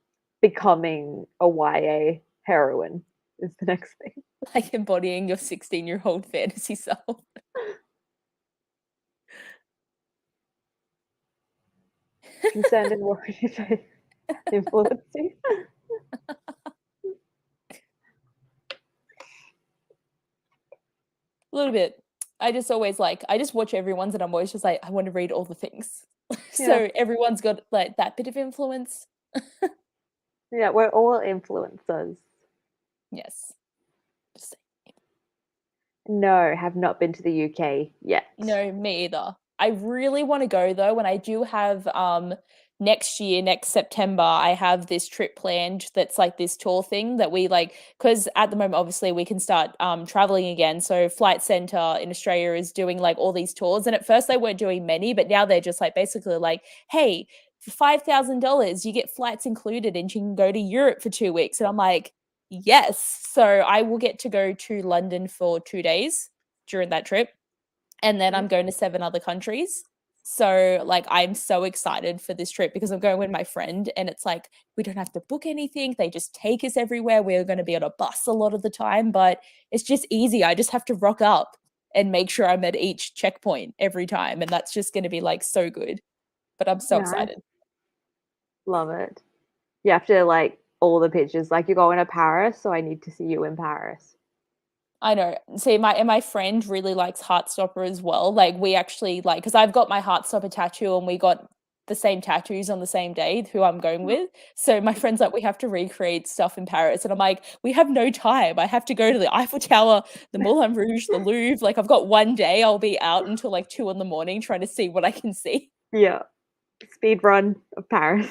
becoming a YA heroine is the next thing. Like embodying your 16-year-old fantasy self. Concerned and worried if I influence you. A little bit. I just always I just watch everyone's and I'm always just like, I want to read all the things. Yeah. So everyone's got like that bit of influence. Yeah, we're all influencers. Yes. Just No, have not been to the UK yet. no, me either. I really want to go though, and I do have next year, next September, I have this trip planned that's like this tour thing that we like because at the moment obviously we can start traveling again. So Flight Centre in Australia is doing like all these tours. And at first they weren't doing many, but now they're just like basically like, hey, for $5,000, you get flights included and you can go to Europe for 2 weeks. And I'm like, yes. So I will get to go to London for 2 days during that trip and then Yeah. I'm going to 7 other countries. So, like, I'm so excited for this trip because I'm going with my friend, and it's like we don't have to book anything. They just take us everywhere. We're going to be on a bus a lot of the time, but it's just easy. I just have to rock up and make sure I'm at each checkpoint every time, and that's just going to be like so good. But I'm so Nice. excited. Love it. You have to like all the pictures. Like you're going to Paris, so I need to see you in Paris. I know. See, my friend really likes Heartstopper as well. Like we actually like because I've got my Heartstopper tattoo and we got the same tattoos on the same day who I'm going with. So my friend's like, we have to recreate stuff in Paris. And I'm like, we have no time. I have to go to the Eiffel Tower, the Moulin Rouge, the Louvre. Like I've got one day. I'll be out until like 2 in the morning trying to see what I can see. Yeah. Speed run of Paris.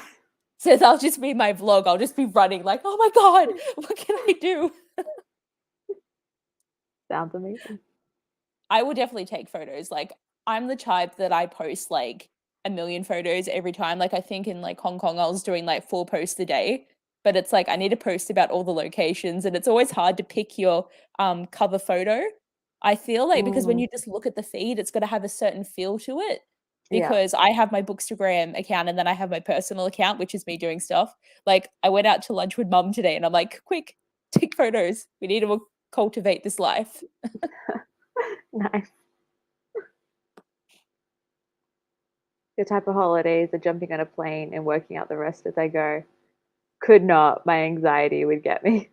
So that'll just be my vlog. I'll just be running like, oh my God, what can I do? Sounds amazing. I will definitely take photos. Like, I'm the type that I post like a million photos every time. Like, I think in like Hong Kong, I was doing like 4 posts a day. But it's like I need to post about all the locations, and it's always hard to pick your cover photo. I feel like because when Mm, you just look at the feed, it's got to have a certain feel to it. yeah. Because I have my Bookstagram account and then I have my personal account, which is me doing stuff. Like I went out to lunch with mum today, and I'm like, quick, take photos. We need to cultivate this life. Nice. The type of holidays are jumping on a plane and working out the rest as I go. Could not. My anxiety would get me.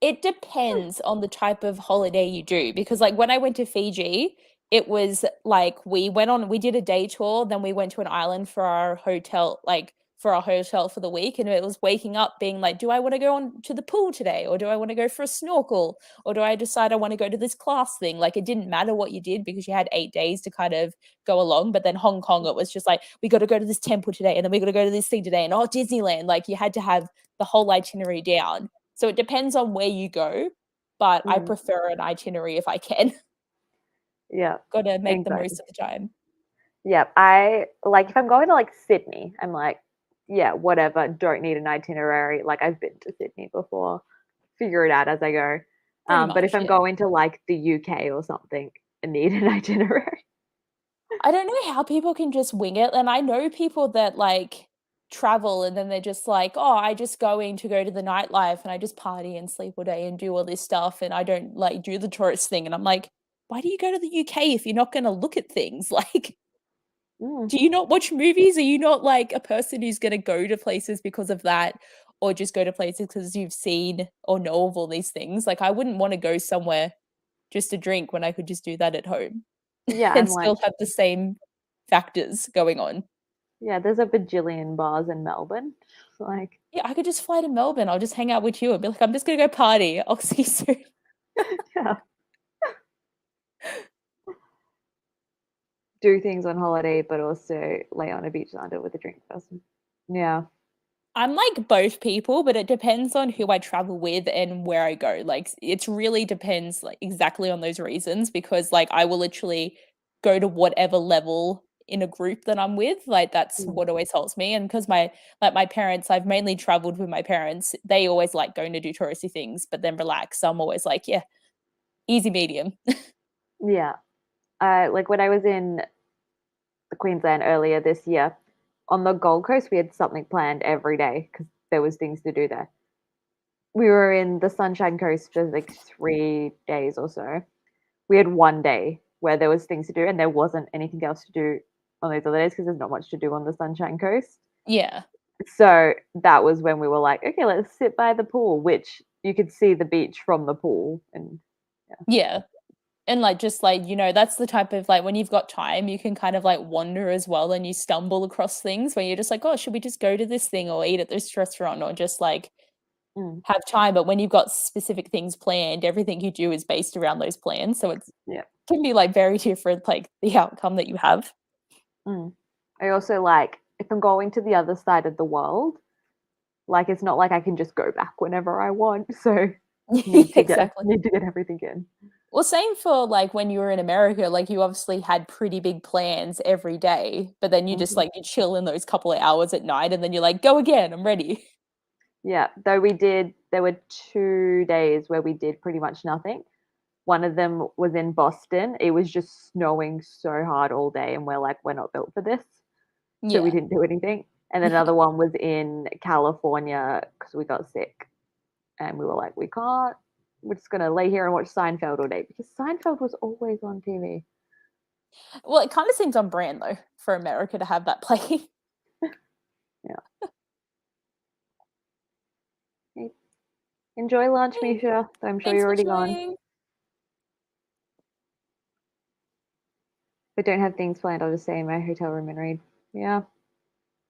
It depends on the type of holiday you do because like when I went to Fiji, it was like we did a day tour, then we went to an island for our hotel, like for our hotel for the week, and it was waking up being like, do I want to go on to the pool today or do I want to go for a snorkel or do I decide I want to go to this class thing? Like it didn't matter what you did because you had 8 days to kind of go along, but then Hong Kong it was just like we got to go to this temple today and then we got to go to this thing today and oh Disneyland, like you had to have the whole itinerary down. So it depends on where you go, but I Mm, prefer an itinerary if I can. yeah. Gotta make the Anxiety. most of the time. Yeah. I like if I'm going to like Sydney, I'm like, yeah, whatever. Don't need an itinerary. Like I've been to Sydney before. Figure it out as I go. Pretty But if much, I'm yeah. going to like the UK or something, I need an itinerary. I don't know how people can just wing it, and I know people that, like, travel and then they're just like, "Oh, I just going to go to the nightlife and I just party and sleep all day and do all this stuff and I don't, like, do the tourist thing," and I'm like, "Why do you go to the UK if you're not gonna look at things?" Like, Mm, do you not watch movies? Are you not, like, a person who's gonna go to places because of that or just go to places because 'cause you've seen or know of all these things? Like, I wouldn't wanna go somewhere just to drink when I could just do that at home yeah, and I'm still like, have the same factors going on. yeah, there's a bajillion bars in Melbourne. Like, Yeah, I could just fly to Melbourne, I'll just hang out with you and be like, "I'm just gonna go party, I'll see you soon." yeah, do things on holiday, but also lay on a beach under with a drink person. Yeah. I'm like both people, but it depends on who I travel with and where I go. Like it's really depends like exactly on those reasons because like I will literally go to whatever level in a group that I'm with. Like that's Mm, what always helps me. And because my parents, I've mainly traveled with my parents, they always like going to do touristy things, but then relax. So I'm always like, yeah, easy medium. yeah. Like when I was in Queensland earlier this year, on the Gold Coast, we had something planned every day because there was things to do there. We were in the Sunshine Coast for like 3 days or so. We had one day where there was things to do, and there wasn't anything else to do on those other days because there's not much to do on the Sunshine Coast. Yeah. So that was when we were like, okay, let's sit by the pool, which you could see the beach from the pool, and yeah, Yeah. And, like, just, like, that's the type of like, when you've got time, you can kind of, like, wander as well and you stumble across things where you're just like, "Oh, should we just go to this thing or eat at this restaurant?" Or just, like, mm, have time, but when you've got specific things planned, everything you do is based around those plans, so it's yeah. can be, like, very different, like, the outcome that you have. Mm. I also like if I'm going to the other side of the world, like it's not like I can just go back whenever I want. So Exactly. need to get everything in. Well, same for, like, when you were in America, like, you obviously had pretty big plans every day, but then you just, Mhm. like, you chill in those couple of hours at night, and then you're like, "Go again, I'm ready." Yeah, though there were 2 days where we did pretty much nothing. One of them was in Boston. It was just snowing so hard all day, and we're like, we're not built for this. So we Yeah. didn't do anything. And then another one was in California because we got sick, and we were like, we can't. We're just gonna lay here and watch Seinfeld all day because Seinfeld was always on TV. Well, it kinda seems on brand, though, for America to have that play. Yeah. Enjoy lunch, Hey, Misha. I'm sure thanks you're for already gone. chatting. I don't have things planned, I'll just stay in my hotel room and read. Yeah.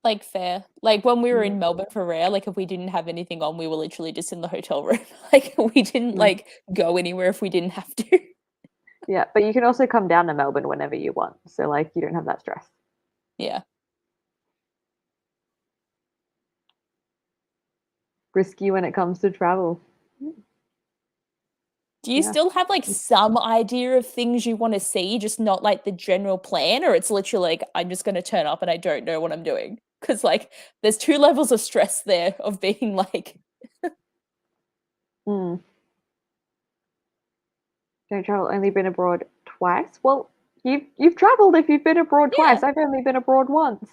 Like, fair. Like, when we were Yeah. in Melbourne for Rare, like, if we didn't have anything on, we were literally just in the hotel room. Like, we didn't, Mm. like, go anywhere if we didn't have to. Yeah, but you can also come down to Melbourne whenever you want. So like you don't have that stress. Yeah. Risky when it comes to travel. Do you Yeah. still have, like, some idea of things you wanna see, just not, like, the general plan, or it's literally like, "I'm just gonna turn up and I don't know what I'm doing? Because like, there's 2 levels of stress there of being like Mm. Don't travel, only been abroad twice. Well, you've traveled if you've been abroad yeah, twice. I've only been abroad once.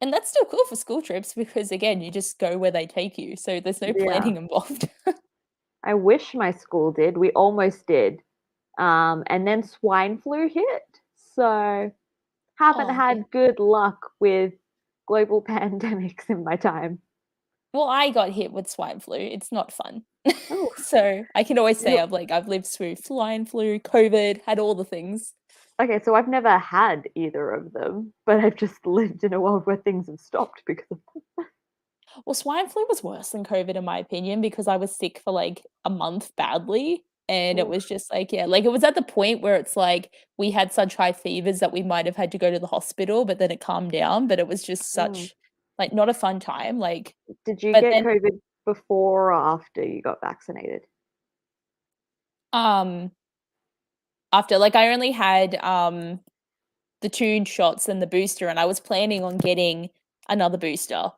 and that's still cool for school trips because, again, you just go where they take you, so there's no Yeah. planning involved. I wish my school did. We almost did. And then swine flu hit. So haven't Oh, yeah. had good luck with global pandemics in my time. Well, I got hit with swine flu, it's not fun. Oh, So, I can always say you I've lived through swine flu, COVID, had all the things. okay, so I've never had either of them, but I've just lived in a world where things have stopped because of Well, swine flu was worse than COVID in my opinion because I was sick for, like, a month badly, and it oh, was just like, yeah, like, it was at the point where it's like, we had such high fevers that we might have had to go to the hospital, but then it calmed down, but it was just mm. such like, not a fun time, like Did you but get then, COVID before or after you got vaccinated? um, after like, I only had, the 2 shots and the booster, and I was planning on getting another booster.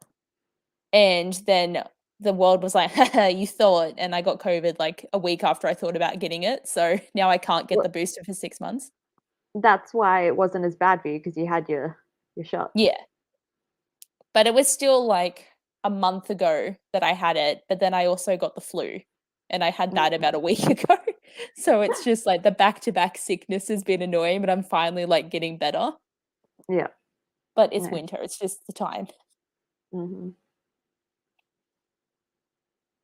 And then the world was like, "Haha, you thought," and I got COVID, like, a week after I thought about getting it, so now I can't get Well, the booster for 6 months. that's why it wasn't as bad for you because you had your shots. Yeah, but it was still, like, a month ago that I had it, but then I also got the flu, and I had that Mm. about a week ago. So it's just, like, the back-to-back sickness has been annoying, but I'm finally, like, getting better. Yeah, But it's nice. winter, it's just the time. Mhm.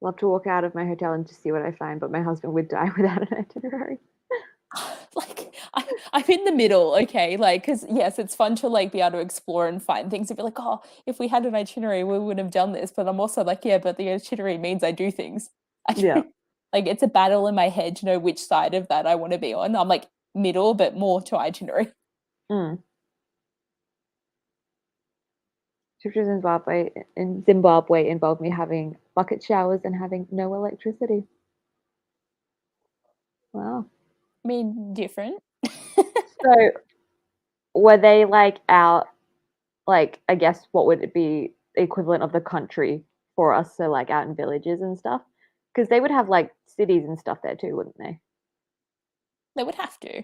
Love to walk out of my hotel and just see what I find, but my husband would die without an itinerary. Like, I'm in the middle, okay, like, cause yes, it's fun to, like, be able to explore and find things and be like, "Oh, if we had an itinerary, we would have done this," but I'm also like, "Yeah, but the itinerary means I do things." I Yeah. don't like, it's a battle in my head to know which side of that I wanna be on. I'm, like, middle, but more to itinerary. Mm. Trips to Zimbabwe involved me having bucket showers and having no electricity. Wow. I mean, different. So were they like out like I guess what would it be equivalent of the country for us, so like out in villages and stuff? Because they would have like cities and stuff there too, wouldn't they? They would have to.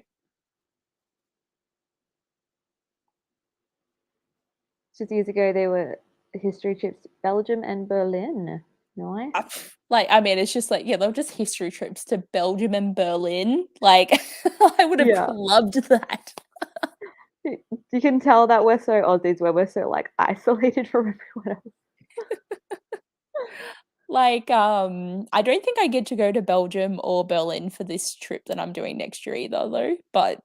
6 years ago they were history trips Belgium and Berlin. Nice. Like, I mean, it's just like, yeah, they were just history trips to Belgium and Berlin, like, I would have Yeah. loved that. You can tell that we're so Aussies where we're so like isolated from everyone else. Like, I don't think I get to go to Belgium or Berlin for this trip that I'm doing next year either though, but,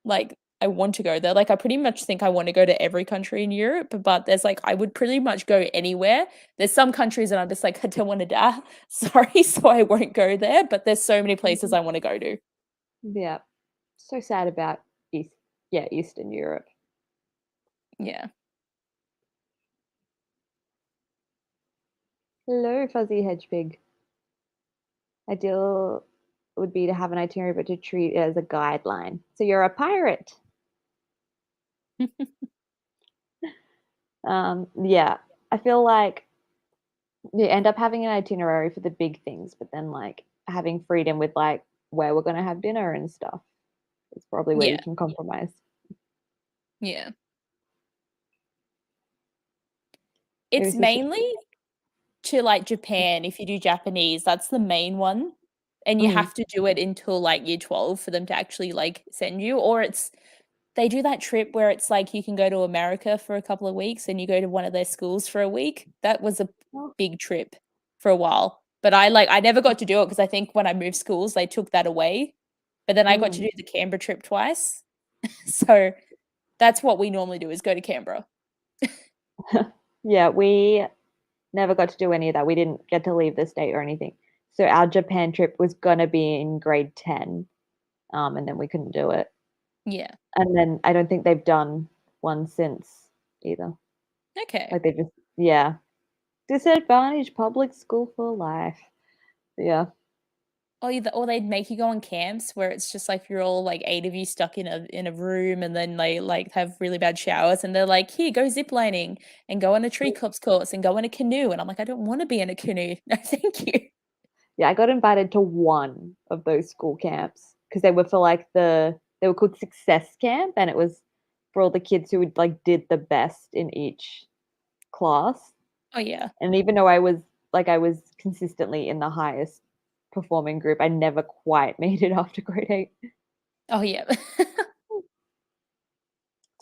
like, I want to go there. Like, I pretty much think I want to go to every country in Europe, but there's, like, I would pretty much go anywhere. There's some countries that I'm just like, "I don't wanna die, sorry, so I won't go there," but there's so many places Mhm. I wanna go to. Yeah. So sad about Eastern Europe. Yeah. Hello, fuzzy hedge pig. Ideal would be to have an itinerary, but to treat it as a guideline. So you're a pirate. Yeah. I feel like you end up having an itinerary for the big things, but then like having freedom with like where we're gonna have dinner and stuff is probably where you Yeah, can compromise. yeah. Maybe It's some sushi. mainly to, like, Japan, if you do Japanese, that's the main one, and you Mm. have to do it until, like, year 12 for them to actually, like, send you, or it's they do that trip where it's like you can go to America for a couple of weeks and you go to one of their schools for a week. That was a Oh, big trip for a while, but I never got to do it because I think when I moved schools, they took that away, but then I got to mm. do the Canberra trip twice. So that's what we normally do is go to Canberra. Yeah, we never got to do any of that. We didn't get to leave the state or anything. So our Japan trip was gonna be in grade 10, and then we couldn't do it. Yeah. And then I don't think they've done one since either. Okay. Like they just yeah. Disadvantaged public school for life. Yeah. Or they'd make you go on camps where it's just like you're all like 8 of you stuck in a room, and then they like have really bad showers, and they're like, "Here, go ziplining and go on a tree cops course and go in a canoe." And I'm like, "I don't wanna be in a canoe. No, thank you." Yeah, I got invited to one of those school camps because they were for like they were called Success Camp, and it was for all the kids who would like did the best in each class. Oh, yeah. And even though I was consistently in the highest performing group, I never quite made it after grade 8. Oh, yeah. It's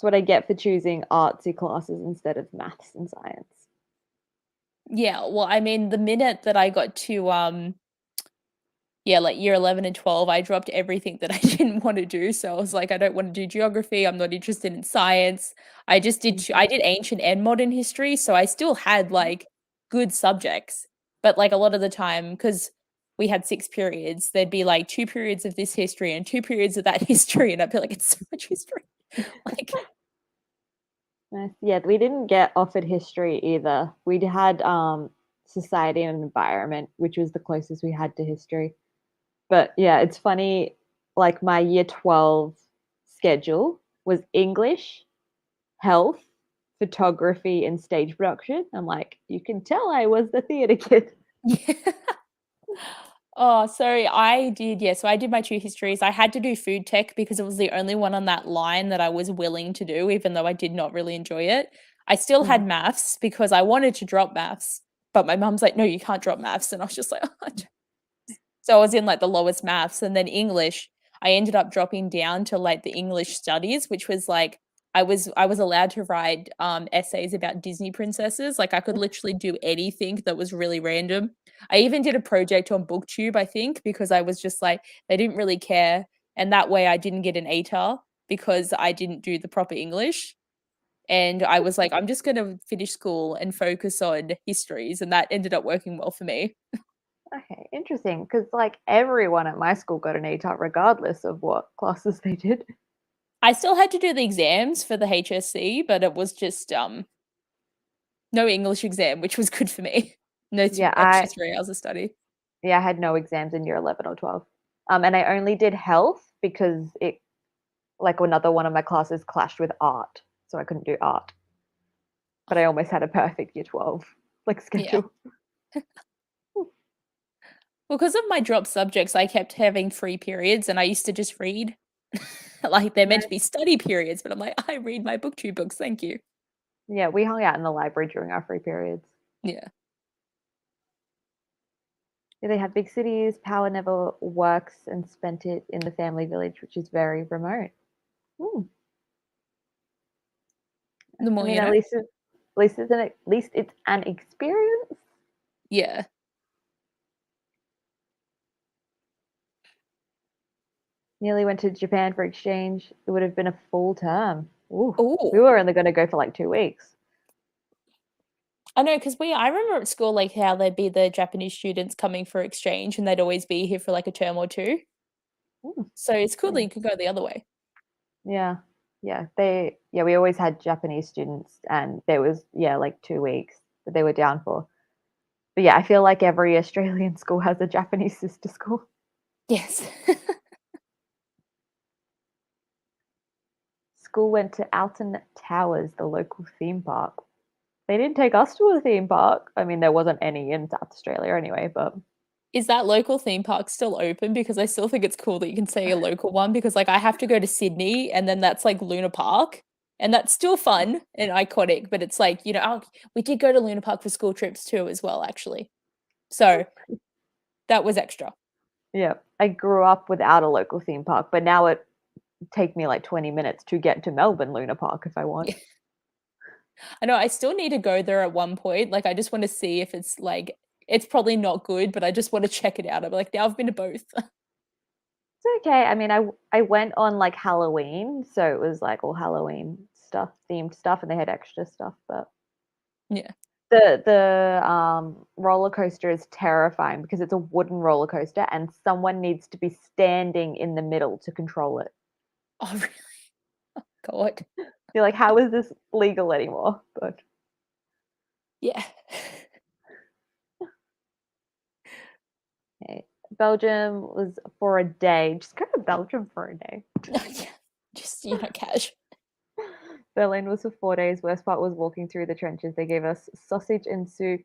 what I get for choosing artsy classes instead of maths and science. Yeah, well, I mean, the minute that I got to, yeah, like year 11 and 12, I dropped everything that I didn't wanna do, so I was like, "I don't wanna do geography, I'm not interested in science." I Mhm. did ancient and modern history, so I still had, like, good subjects, but, like, a lot of the time, because we had 6 periods, there'd be, like, 2 periods of this history and 2 periods of that history, and I'd be like, "It's so much history." Like Nice. Yeah, we didn't get offered history either. We had society and environment, which was the closest we had to history. But yeah, it's funny, like my year 12 schedule was English, health, photography, and stage production. I'm like, you can tell I was the theater kid. Yeah. Oh, so I did, yeah, so I did my 2 histories. I had to do food tech because it was the only one on that line that I was willing to do, even though I did not really enjoy it. I still Mm. had maths because I wanted to drop maths, but my mum's like, "No, you can't drop maths," and I was just like, "Oh." So I was in, like, the lowest maths, and then English, I ended up dropping down to, like, the English studies, which was, like I was allowed to write, essays about Disney princesses, like, I could literally do anything that was really random. I even did a project on BookTube, I think, because I was just like they didn't really care, and that way I didn't get an ATAR because I didn't do the proper English, and I was like, "I'm just gonna finish school and focus on histories," and that ended up working well for me. Okay, interesting. Because like everyone at my school got an ATAR regardless of what classes they did. I still had to do the exams for the HSC, but it was just, no English exam, which was good for me. No Yeah, extra 3 hours of study. I had no exams in year 11 or 12. And I only did health because it like another one of my classes clashed with art, so I couldn't do art. But I almost had a perfect year 12 like Yeah. schedule. Well, because of my drop subjects, I kept having free periods, and I used to just read. Like, they're meant to be Nice. study periods, but I'm like, "I read my BookTube books, thank you." Yeah, we hung out in the library during our free periods. Yeah. Yeah, they have big cities, power never works, and spent it in the family village, which is very remote. Hmm. The I more mean, you know. at least it's an experience. Yeah. Nearly went to Japan for exchange. It would have been a full term. Ooh, we Oh. were only going to go for like 2 weeks. I know, because I remember at school, like, how there'd be the Japanese students coming for exchange, and they'd always be here for, like, a term or 2. Ooh, So it's cool that yeah. you could go the other way. Yeah. Yeah, we always had Japanese students and there was like 2 weeks that they were down for. But yeah, I feel like every Australian school has a Japanese sister school. Yes. School went to Alton Towers, the local theme park. They didn't take us to a theme park. I mean, there wasn't any in South Australia anyway, but Is that local theme park still open? Because I still think it's cool that you can say a local one because, like, I have to go to Sydney, and then that's, like, Luna Park, and that's still fun and iconic, but it's like, we did go to Luna Park for school trips too as well, actually. So, that was extra. yeah, I grew up without a local theme park, but now it take me like 20 minutes to get to Melbourne Luna Park if I want. Yeah. I know I still need to go there at one point, like, I just wanna see if it's, like it's probably not good, but I just wanna check it out. I'm like, "Now I've been to both." It's okay. I mean, I went on like Halloween, so it was like all Halloween stuff, themed stuff, and they had extra stuff. But Yeah. the roller coaster is terrifying because it's a wooden roller coaster, and someone needs to be standing in the middle to control it. Oh, really? God. You're like, how is this legal anymore? But Yeah. hey, Belgium was for a day. Just go to Belgium for a day. Yeah. Just, cash. Berlin was for 4 days. Worst part was walking through the trenches. They gave us sausage and soup.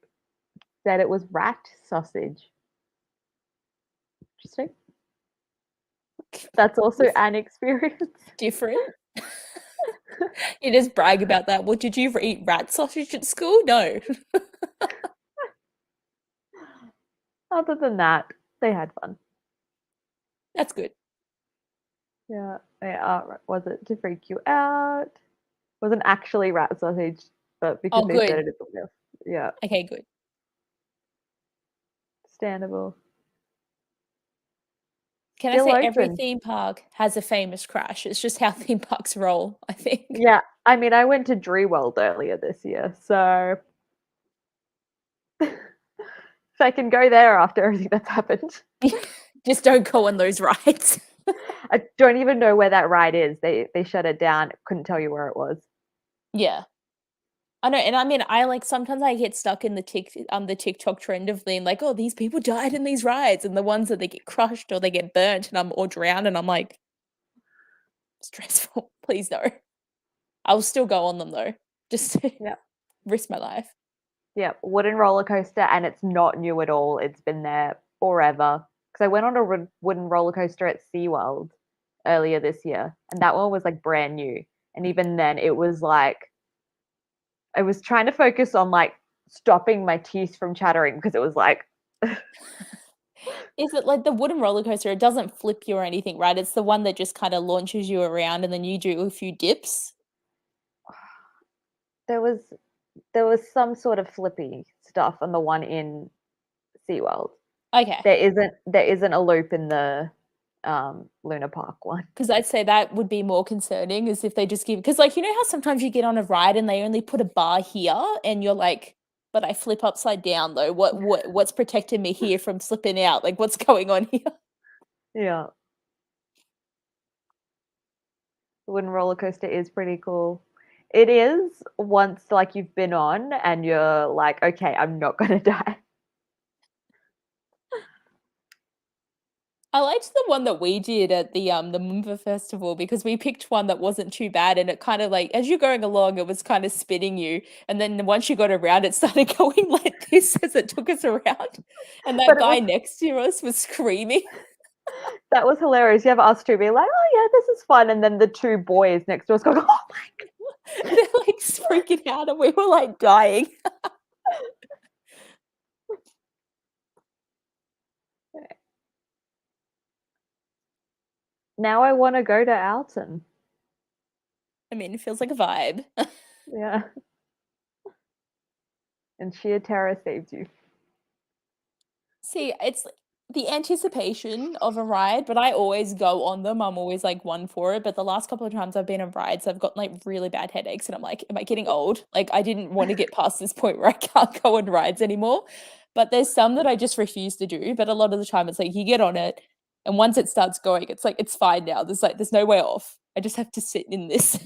Said it was rat sausage. Interesting. That's also an experience. Different. You just brag about that. What, did you ever eat rat sausage at school? No. Other than that, they had fun. That's good. Yeah. Was it to freak you out? Wasn't actually rat sausage, but because Oh, they said good. it, it's obvious. Yeah. Okay, good. Understandable. Can I Still say every open. theme park has a famous crash? It's just how theme parks roll, I think. Yeah. I mean, I went to Dreamworld earlier this year, so if I can go there after everything that's happened. Just don't go on those rides. I don't even know where that ride is. They shut it down. Couldn't tell you where it was. Yeah. I know, and I mean, I like sometimes I get stuck in the TikTok trend of being like, "Oh, these people died in these rides," and the ones that they get crushed or they get burnt, and or drowned, and I'm like, stressful. Please no. I'll still go on them though, just to Yeah. risk my life. Yeah, wooden roller coaster, and it's not new at all. It's been there forever. Because I went on a wooden roller coaster at SeaWorld earlier this year, and that one was like brand new. And even then, it was like I was trying to focus on like stopping my teeth from chattering because it was like Is it like the wooden roller coaster? It doesn't flip you or anything, right? It's the one that just kind of launches you around, and then you do a few dips. there was there was some sort of flippy stuff on the one in SeaWorld. Okay. There isn't a loop in the Luna Park one. Because I'd say that would be more concerning is if they just give, because like, how sometimes you get on a ride and they only put a bar here and you're like, "But I flip upside down though. What's protecting me here from slipping out? Like, what's going on here?" Yeah. The wooden roller coaster is pretty cool. It is once like you've been on and you're like, okay, I'm not gonna die. I liked the one that we did at the Moomba Festival because we picked one that wasn't too bad and it kind of like as you're going along, it was kind of spinning you. And then once you got around, it started going like this as it took us around. And that But it guy was next to us was screaming. that was hilarious. You have us two being like, oh yeah, this is fun, and then the two boys next to us going, oh They're like freaking out and we were like dying. my. Now I want to go to Alton. I mean, it feels like a vibe. Yeah. And sheer terror saves you. See, it's the anticipation of a ride, but I always go on them. I'm always like one for it. But the last couple of times I've been on rides, I've got like really bad headaches, and I'm like, am I getting old? Like, I didn't want to get past this point where I can't go on rides anymore. But there's some that I just refuse to do. But a lot of the time, it's like you get on it, and once it starts going, it's like it's fine now. There's no way off. I just have to sit in this.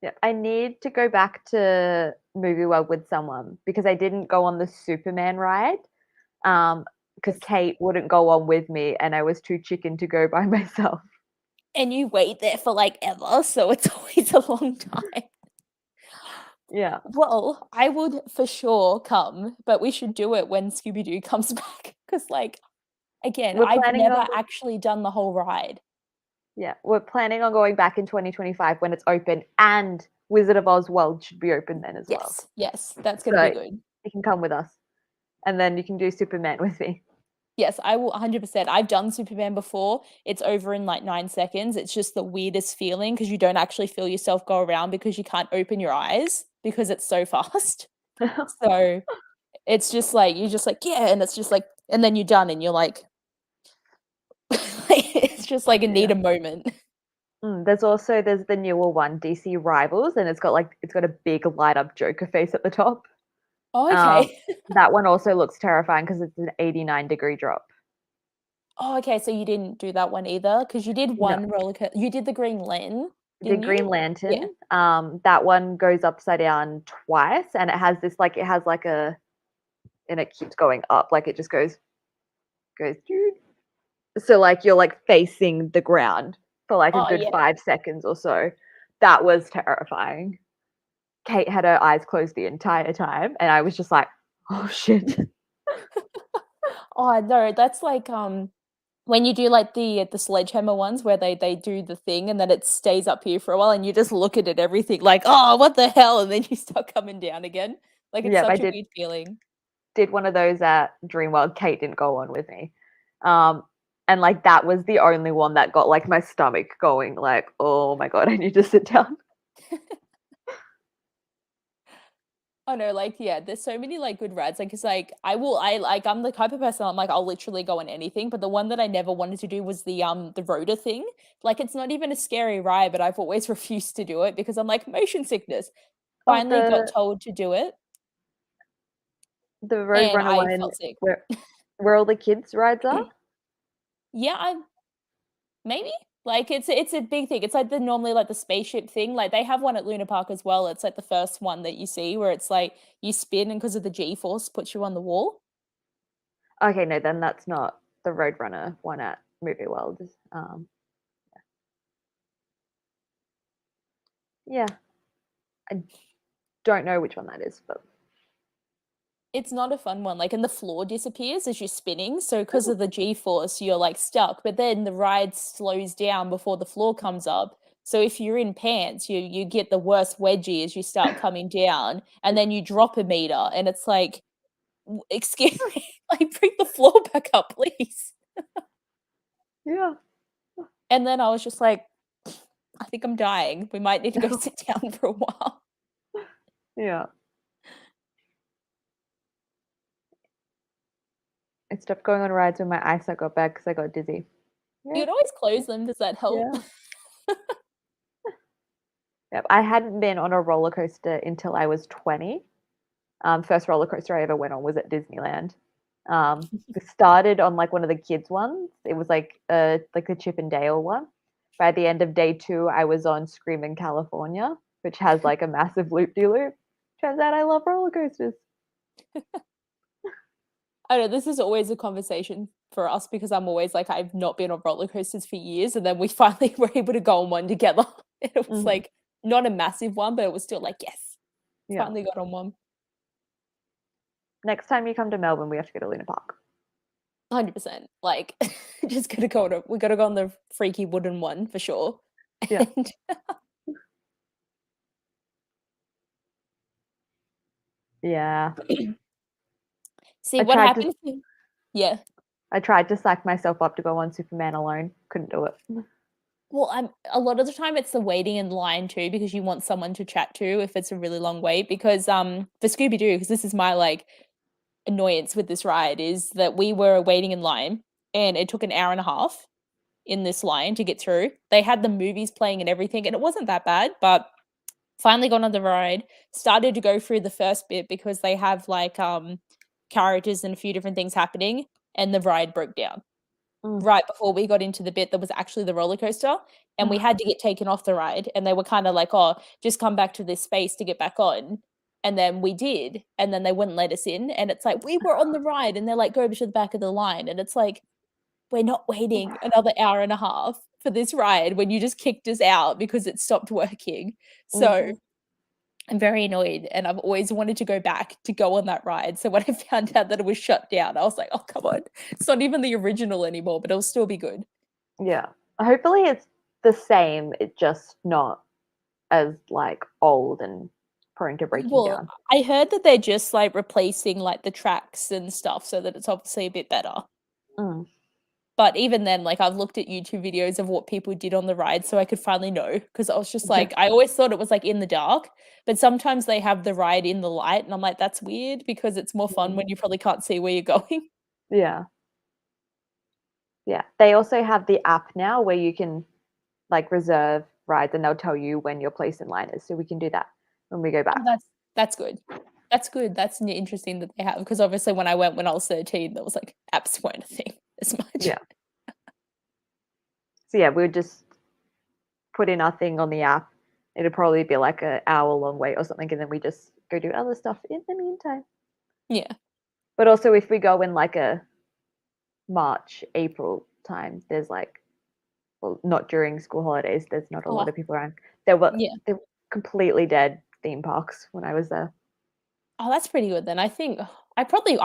Yeah, I need to go back to Movie World with someone because I didn't go on the Superman ride. Because Kate wouldn't go on with me, and I was too chicken to go by myself. And you wait there for like ever, so it's always a long time. Yeah. Well, I would for sure come, but we should do it when Scooby-Doo comes back. Because, like, again, We're I've planning never on actually done the whole ride. Yeah, we're planning on going back in 2025 when it's open, and Wizard of Oz World should be open then as well. Yes, yes, that's gonna So be good. you can come with us, and then you can do Superman with me. Yes, I will 100%. I've done Superman before. It's over in like 9 seconds. It's just the weirdest feeling because you don't actually feel yourself go around because you can't open your eyes because it's so fast. So it's just like you're just like, yeah, and it's just like, and then you're done and you're like, It's just like a need Yeah. a moment. There's the newer one, DC Rivals, and it's got a big light up Joker face at the top. Oh, Um, okay. that one also looks terrifying because it's an 89-degree drop. Oh, okay, so you didn't do that one either, because you did No, one you did the Green Lantern, the didn't Green you? Yeah. Lantern. That one goes upside down twice, and and it keeps going up, like it just goes. So like you're like facing the ground for like a Oh, good yeah. 5 seconds or so. That was terrifying. Kate had her eyes closed the entire time, and I was just like, "Oh shit!" Oh, no, that's like, when you do, like, the sledgehammer ones where they do the thing and then it stays up here for a while and you just look at it, everything like, "Oh, what the hell?" And then you start coming down again. Like, it's Yep, I such a did weird feeling. did one of those at Dreamworld. Kate didn't go on with me, um, and like that was the only one that got like my stomach going. Like, oh my god, I need to sit down. Oh, no, like, yeah, there's so many, like, good rides, like, it's like, I'm the type of person, I'm like, I'll literally go on anything, but the one that I never wanted to do was the Rhoda thing. Like, it's not even a scary ride, but I've always refused to do it because I'm like, "Motion sickness." Oh, Finally got told to do it, the and Roadrunner I one felt sick. where all the kids rides are. Yeah, I maybe? Like, it's a big thing. It's like the normally, like, the spaceship thing, like, they have one at Luna Park as well. It's, like, the first one that you see where it's, like, you spin and because of the G-force puts you on the wall. Okay, no, then that's not the Roadrunner one at Movie World. Yeah, I don't know which one that is, but It's not a fun one, like, and the floor disappears as you're spinning, so because of the G-force, you're, like, stuck, but then the ride slows down before the floor comes up, so if you're in pants, you get the worst wedgie as you start coming down, and then you drop a meter, and it's like, "W excuse me, like, bring the floor back up, please." yeah. And then I was just like, "I think I'm dying. We might need to go sit down for a while." Yeah. I stopped going on rides when my eyesight got bad because I got dizzy. You Yeah, can always close them, does that help? yeah. Yep. I hadn't been on a roller coaster until I was 20. First roller coaster I ever went on was at Disneyland. We started on like one of the kids ones. It was like the Chip and Dale one. By the end of day 2, I was on Screamin' California, which has like a massive loop de loop. Turns out I love roller coasters. I know this is always a conversation for us because I'm always like, I've not been on roller coasters for years, and then we finally were able to go on one together. It was Hmm. like not a massive one, but it was still like, yes, Yeah. finally got on one. Next time you come to Melbourne, we have to go to Luna Park. 100%. Like, just gotta go to we gotta go on the freaky wooden one for sure. Yeah. And Yeah. see I what tried to happens. Yeah. I tried to psych myself up to go on Superman alone. Couldn't do it. Well, I'm a lot of the time it's the waiting in line too because you want someone to chat to if it's a really long wait because for Scooby Doo because this is my like annoyance with this ride is that we were waiting in line and it took an hour and a half in this line to get through. They had the movies playing and everything and it wasn't that bad, but finally got on the ride, started to go through the first bit because they have like characters and a few different things happening and the ride broke down Mm. right before we got into the bit that was actually the roller coaster, and we had to get taken off the ride, and they were kinda like, "Oh, just come back to this space to get back on," and then we did, and then they wouldn't let us in, and it's like, "We were on the ride," and they're like, "Go over to the back of the line," and it's like, "We're not waiting another hour and a half for this ride when you just kicked us out because it stopped working." So, Mhm. I'm very annoyed, and I've always wanted to go back to go on that ride, so when I found out that it was shut down, I was like, "Oh, come on. It's not even the original anymore, but it'll still be good." Yeah. Hopefully it's the same, it's just not as like old and prone to breaking Well, down. I heard that they're just, like, replacing, like, the tracks and stuff so that it's obviously a bit better. Mm. But even then, like, I've looked at YouTube videos of what people did on the ride so I could finally know because I was just Yeah. like I always thought it was, like, in the dark, but sometimes they have the ride in the light, and I'm like, "That's weird," because it's more fun Mm. when you probably can't see where you're going. Yeah. Yeah. They also have the app now where you can like reserve rides and they'll tell you when your place in line is. So we can do that when we go Oh, back. that's good. That's good. That's interesting that they have because obviously when I went when I was 13, there was like apps weren't a thing as much. Yeah. So yeah, we'll just put in our thing on the app. It'll probably be like an hour long wait or something, and then we just go do other stuff in the meantime. Yeah. But also, if we go in like a March, April time, there's like, well, not during school holidays. There's not a lot Oh, of people around. There were completely dead theme parks when I was there. oh, that's pretty good then. I think I probably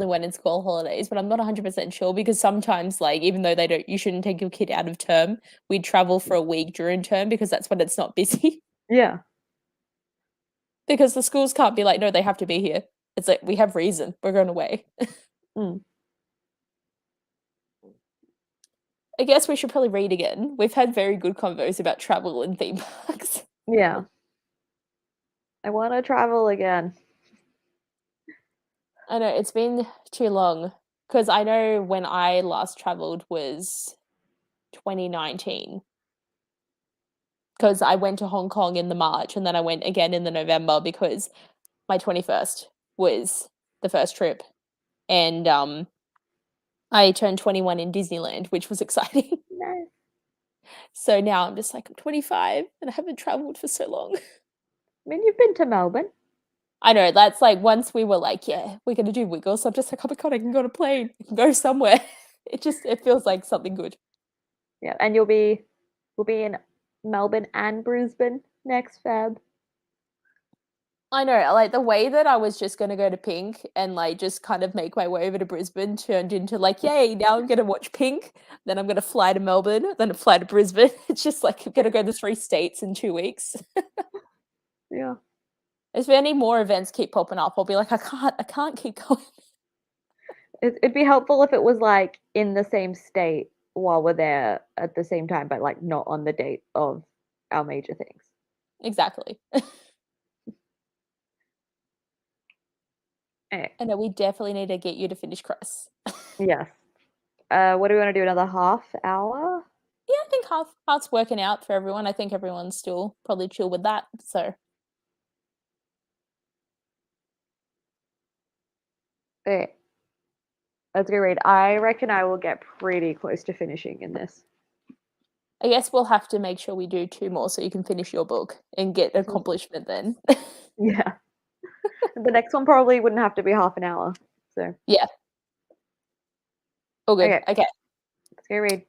went in school holidays, but I'm not 100% sure because sometimes, like, even though you shouldn't take your kid out of term, we'd travel for a week during term because that's when it's not busy. Yeah. Because the schools can't be like, no, they have to be here. It's like we have reason. We're going away. Mm. I guess we should probably read again. We've had very good convos about travel and theme parks. Yeah. I want to travel again. I know it's been too long because I know when I last traveled was 2019 because I went to Hong Kong in the March and then I went again in the November because my 21st was the first trip and I turned 21 in Disneyland, which was exciting. Nice. So now I'm just like I'm 25 and I haven't traveled for so long. I mean, you've been to Melbourne. I know that's like once we were like, yeah, we're gonna do Wiggles. I'm just like, oh my god, I can go on a plane, I can go somewhere. It feels like something good. Yeah, and we'll be in Melbourne and Brisbane next Feb. I know, like the way that I was just gonna go to Pink and like just kind of make my way over to Brisbane turned into like, yay, now I'm gonna watch Pink, then I'm gonna fly to Melbourne, then fly to Brisbane. It's just like I'm gonna go to 3 states in 2 weeks. Yeah. If any more events keep popping up, I'll be like, I can't keep going. It'd be helpful if it was like in the same state while we're there at the same time, but like not on the date of our major things. Exactly. Okay. I know we definitely need to get you to finish Cress. Yes. What do we want to do? Another half hour? Yeah, I think half's working out for everyone. I think everyone's still probably chill with that. So Okay. Let's go read. I reckon I will get pretty close to finishing in this. I guess we'll have to make sure we do 2 more so you can finish your book and get Mhm. accomplishment then. Yeah. The next one probably wouldn't have to be half an hour. So, Yeah, all good. okay, Okay. let's go read.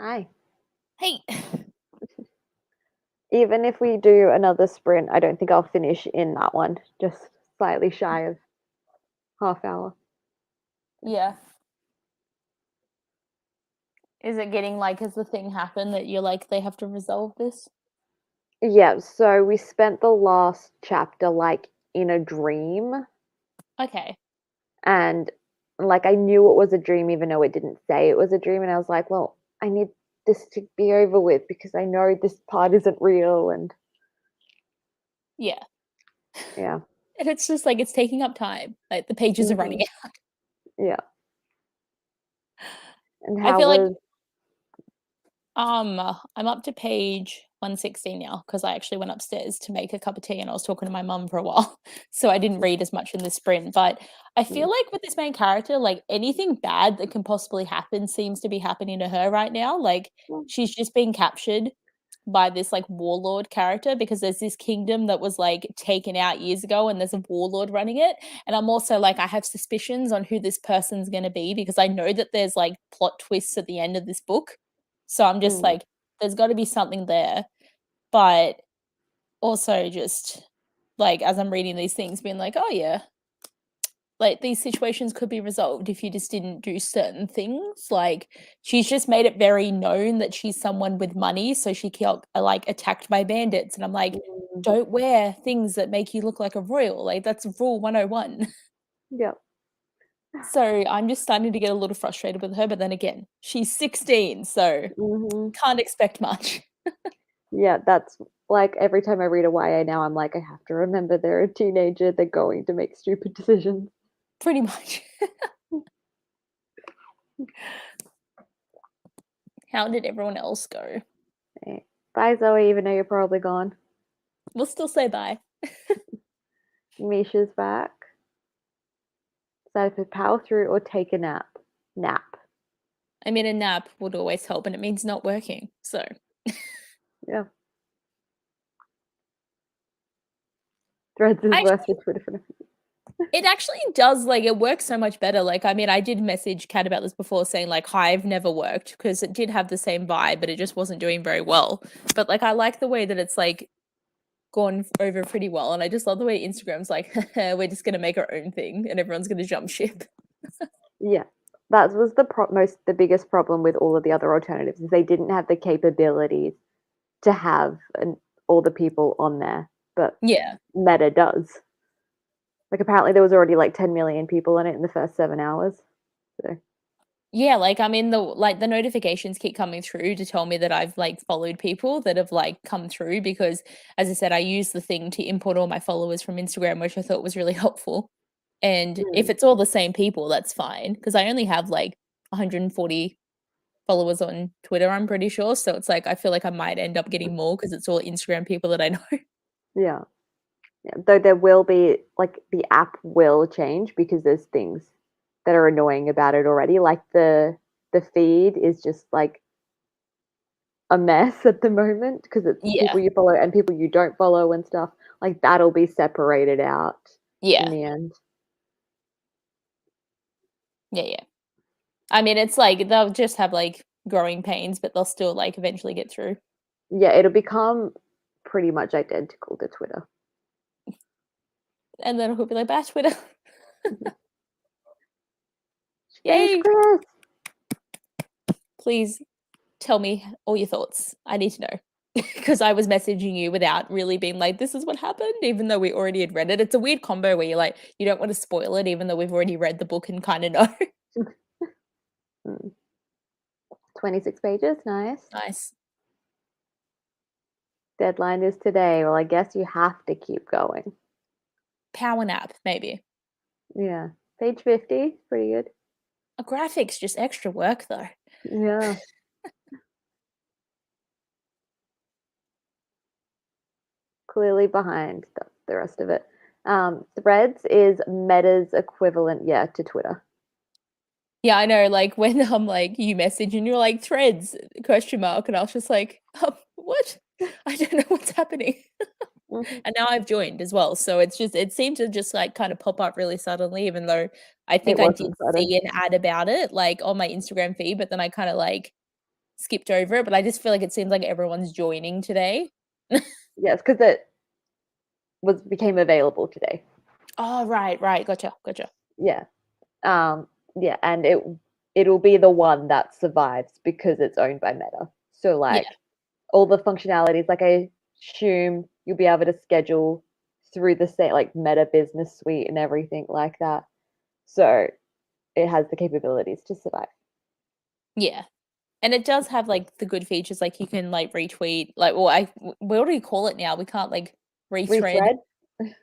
Hi. Hey. Even if we do another sprint, I don't think I'll finish in that one. Just slightly shy of half hour. Yeah. Is it getting like, has the thing happened that you're like, they have to resolve this? Yeah, so we spent the last chapter like in a dream, Okay. and like I knew it was a dream even though it didn't say it was a dream, and I was like, well, I need this to be over with because I know this part isn't real. And Yeah. yeah. And it's just like, it's taking up time. Like the pages are running Hmm. out. Yeah. And I how feel like was I'm up to page 116 now because I actually went upstairs to make a cup of tea and I was talking to my mum for a while. So I didn't read as much in the sprint. But I feel mm, like with this main character, like anything bad that can possibly happen seems to be happening to her right now. Like mm, she's just being captured by this like warlord character because there's this kingdom that was like taken out years ago and there's a warlord running it. And I'm also like, I have suspicions on who this person's going to be because I know that there's like plot twists at the end of this book. So I'm just mm, like, there's got to be something there. But also just like as I'm reading these things, being like, oh yeah, like these situations could be resolved if you just didn't do certain things. Like she's just made it very known that she's someone with money, so she got like attacked by bandits. And I'm like, mm. don't wear things that make you look like a royal. Like that's rule 101. Yeah. So I'm just starting to get a little frustrated with her. But then again, she's 16, so Hmm. can't expect much. Yeah, that's like every time I read a YA now, I'm like, I have to remember they're a teenager, they're going to make stupid decisions. Pretty much. How did everyone else go? Okay. Bye, Zoe, even though you're probably gone. We'll still say bye. Misha's back. Decided to power through or take a nap. Nap. I mean, a nap would always help, and it means not working. So Yeah. Threads is I worse for Twitter for it actually does, like, it works so much better. Like, I mean, I did message Kat about this before saying, like, Hive never worked because it did have the same vibe, but it just wasn't doing very well. But, like, I like the way that it's, like, gone over pretty well, and I just love the way Instagram's like, "We're just gonna make our own thing, and everyone's gonna jump ship." Yeah. That was the biggest problem with all of the other alternatives is they didn't have the capabilities to have all the people on there, but Yeah. Meta does. Like apparently there was already like 10 million people in it in the first 7 hours. So Yeah, like, I mean, the notifications keep coming through to tell me that I've, like, followed people that have, like, come through because, as I said, I use the thing to import all my followers from Instagram, which I thought was really helpful. And if mm, it's all the same people, that's fine because I only have, like, 140 followers on Twitter, I'm pretty sure, so it's like, I feel like I might end up getting more because it's all Instagram people that I know. yeah. Yeah. Though there will be like the app will change because there's things that are annoying about it already. Like the feed is just like a mess at the moment because it's Yeah, people you follow and people you don't follow and stuff. Like that'll be separated out in yeah, the end. yeah. I mean, it's like they'll just have, like, growing pains, but they'll still, like, eventually get through. Yeah, it'll become pretty much identical to Twitter. And then he'll be like, "Bye, Twitter." Space Yay! Chris. Please tell me all your thoughts. I need to know. Because I was messaging you without really being like, "This is what happened," even though we already had read it. It's a weird combo where you're like, you don't want to spoil it even though we've already read the book and kinda know. Mm, 26 pages, nice. Nice. Deadline is today. Well, I guess you have to keep going. Power nap, maybe. Yeah. Page 50, pretty good. A graphic's just extra work though. Yeah. Clearly behind the rest of it. Threads is Meta's equivalent, yeah, to Twitter. Yeah, I know, like, when I'm like, you message and you're like, "Threads?" Question mark, and I was just like, what? I don't know what's happening." Hmm. And now I've joined as well, so it's just it seemed to just, like, kinda pop up really suddenly, even though I It think I did wasn't sudden. see an ad about it, like, on my Instagram feed, but then I kinda, like, skipped over it, but I just feel like it seems like everyone's joining today. Yes, because it became available today. Oh, right. Gotcha. Yeah. Yeah, and it'll be the one that survives because it's owned by Meta. So Yeah. like all the functionalities, like I assume you'll be able to schedule through the same like Meta Business Suite and everything like that. So it has the capabilities to survive. Yeah. And it does have, like, the good features, like, you can, like, retweet, like, well, what do we call it now? We can't, like, rethread. Rethread?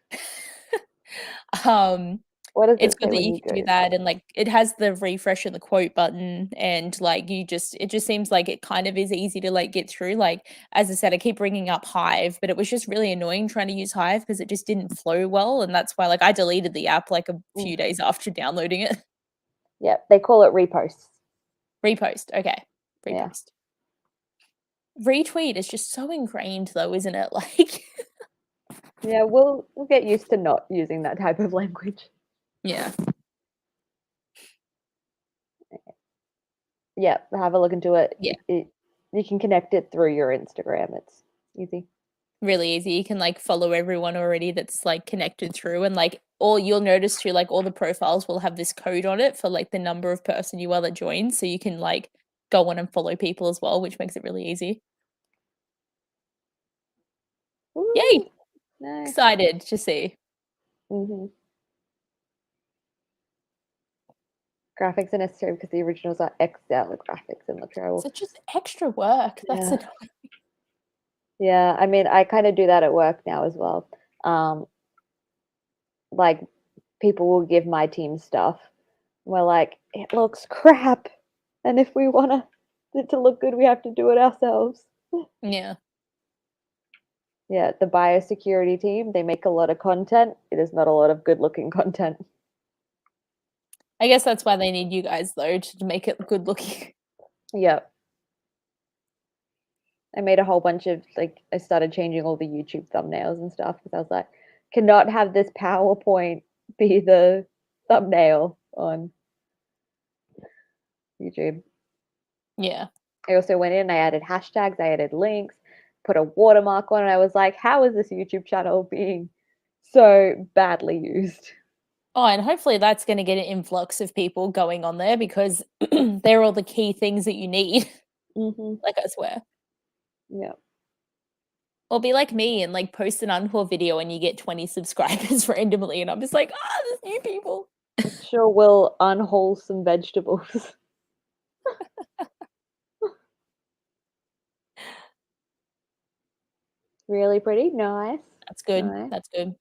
Um, What does it's it good say that when you you can do go? that, and, like, it has the refresh and the quote button, and, like, it just seems like it kind of is easy to, like, get through, like, as I said, I keep bringing up Hive, but it was just really annoying trying to use Hive because it just didn't flow well, and that's why, like, I deleted the app, like, a Mm. few days after downloading it. Yeah, they call it reposts. Repost, okay. Yeah. Repost. Retweet is just so ingrained though, isn't it? Like Yeah, we'll get used to not using that type of language. yeah, Yeah, have a look into it. yeah, You can connect it through your Instagram. It's easy. really easy. You can, like, follow everyone already that's, like, connected through and, like, all you'll notice too, like, all the profiles will have this code on it for, like, the number of person you are that joined, so you can, like, go on and follow people as well, which makes it really easy. Ooh, Yay! nice. Excited to see. hmm Graphics are necessary because the originals are Excel graphics in the So trail. just extra work, that's Yeah. annoying. Yeah, I mean, I kind of do that at work now as well. Um, like people will give my team stuff. We're like, it looks crap, and if we want it to look good, we have to do it ourselves. Yeah. Yeah, the biosecurity team, they make a lot of content. It is not a lot of good-looking content. I guess that's why they need you guys though, to make it good looking. Yeah. I made a whole bunch of like I started changing all the YouTube thumbnails and stuff because I was like, cannot have this PowerPoint be the thumbnail on YouTube. Yeah. I also went in, I added hashtags, I added links, put a watermark on it. I was like, how is this YouTube channel being so badly used? Oh, and hopefully that's gonna get an influx of people going on there because they're all the key things that you need, hmm like, I swear. Yeah. Or be like me and, like, post an unhaul video and you get 20 subscribers randomly, and I'm just like, "Ah, there's new people." Sure will unwholesome vegetables. Really pretty. Nice. That's good, Nice. that's good.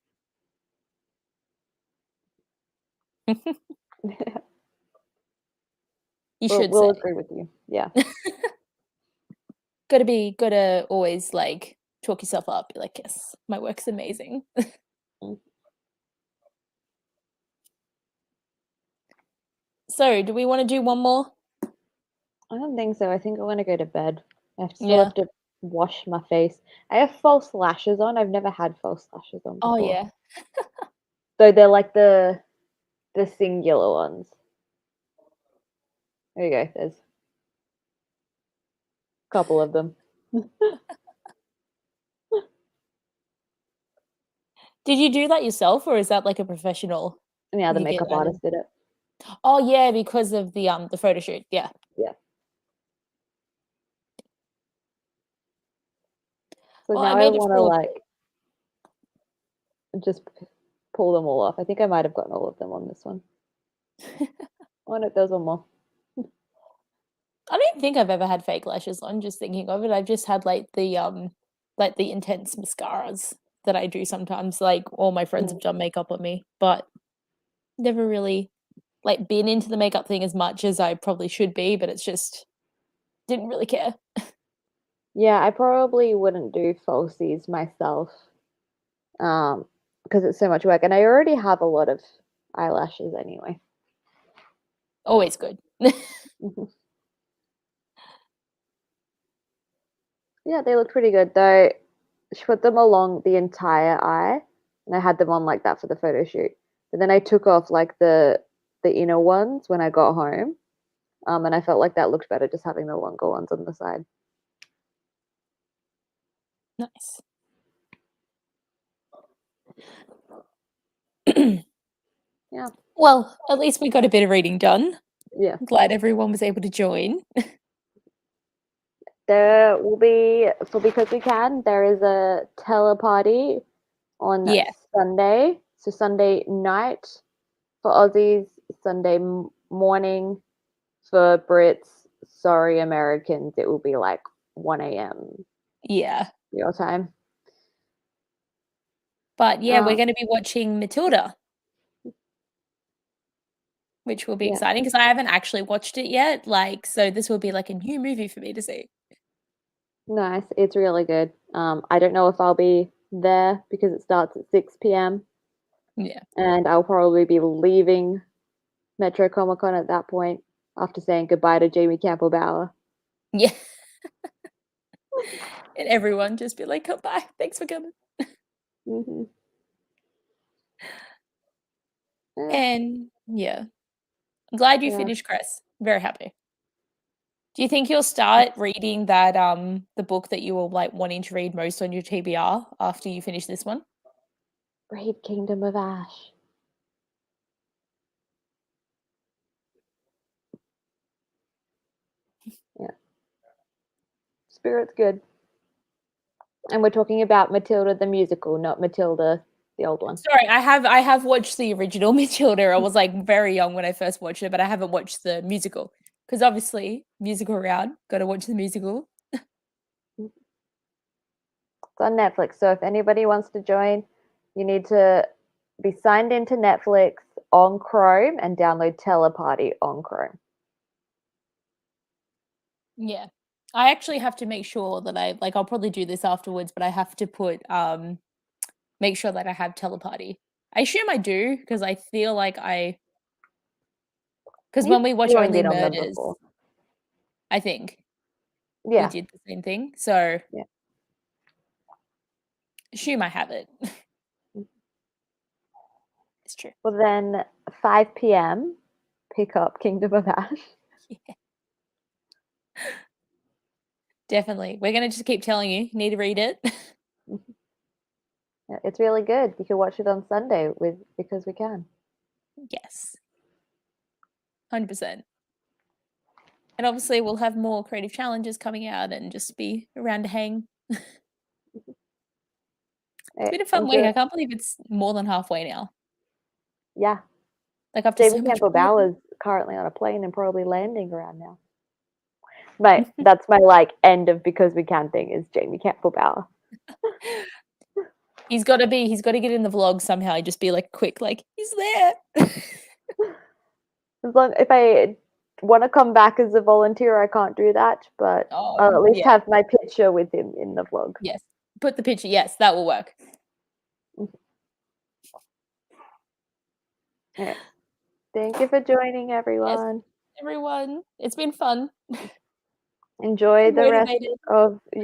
You should We'll say. agree with you. Yeah. Gotta always, like, talk yourself up, be like, "Yes, my work's amazing." Mm. So, do we wanna do one more? I don't think so. I think I want to go to bed. I still Yeah. have to wash my face. I have false lashes on. I've never had false lashes on Oh, before. yeah. Though they're like the singular ones. There you go. There's a couple of them. Did you do that yourself, or is that, like, a professional Yeah, the you get makeup that in? artist did it. Oh, yeah, because of the photo shoot, yeah. Yeah. So Well, I now I made it want to through a like just pull them all off. I think I might have gotten all of them on this one. Oh no, there's one more. I don't think I've ever had fake lashes on, just thinking of it. I've just had, like, the intense mascaras that I do sometimes, like, all my friends Mm. have done makeup on me, but never really, like, been into the makeup thing as much as I probably should be, but it's just didn't really care. Yeah, I probably wouldn't do falsies myself. Because it's so much work, and I already have a lot of eyelashes anyway. Always good. Mhm. Yeah, they look pretty good though. She put them along the entire eye, and I had them on like that for the photo shoot. But then I took off like the inner ones when I got home, And I felt like that looked better just having the longer ones on the side. Nice. Yeah. Well, at least we got a bit of reading done. Yeah. I'm glad everyone was able to join. There will be, for Because We Can, there is a teleparty on Yeah. Sunday. So Sunday night for Aussies, Sunday morning for Brits. Sorry, Americans, it will be like 1 a.m. Yeah. your time. But yeah, we're gonna be watching Matilda, which will be Yeah. exciting because I haven't actually watched it yet. Like, so this will be like a new movie for me to see. Nice. It's really good. I don't know if I'll be there because it starts at 6 p.m. Yeah. and I'll probably be leaving Metro Comic Con at that point after saying goodbye to Jamie Campbell Bower. Yeah. And everyone just be like, "Come back. Thanks for coming." Mm-hmm. Yeah. And yeah. I'm glad you Yeah. finished, Chris. Very happy. Do you think you'll start reading that the book that you were like wanting to read most on your TBR after you finish this one? Read Kingdom of Ash. Yeah. Spirit's good. And we're talking about Matilda the musical, not Matilda the old one. Sorry, I have watched the original Matilda. I was like very young when I first watched it, but I haven't watched the musical because obviously musical round, got to watch the musical. It's on Netflix. So if anybody wants to join, you need to be signed into Netflix on Chrome and download Teleparty on Chrome. Yeah. I actually have to make sure that I'll probably do this afterwards, but I have to put make sure that I have teleparty. I assume I do because I feel like because You've when we watch joined Only in on them Murders, before. I think we Yeah. did the same thing. So Yeah. assume I have it. It's true. Well, then 5 p.m., pick up Kingdom of Ash. Yeah. Definitely. We're gonna just keep telling you, you need to read it. Yeah, it's really good. You can watch it on Sunday with Because We Can. Yes. 100%. And obviously we'll have more creative challenges coming out and just be around to hang. It's been a fun week. Enjoy. I can't believe it's more than halfway now. Yeah. Like after Jamie so much Campbell work. Bower's currently on a plane and probably landing around now. But that's my like end of Because We Can thing is Jamie Campbell Bower. He's gotta get in the vlog somehow. Just be like quick, like, he's there. As long if I want to come back as a volunteer, I can't do that, but I'll at least Yeah. have my picture with him in the vlog. Yes. Put the picture. Yes, that will work. Yeah. Thank you for joining, everyone. Yes, everyone. It's been fun. Enjoy I'm the rest motivated. of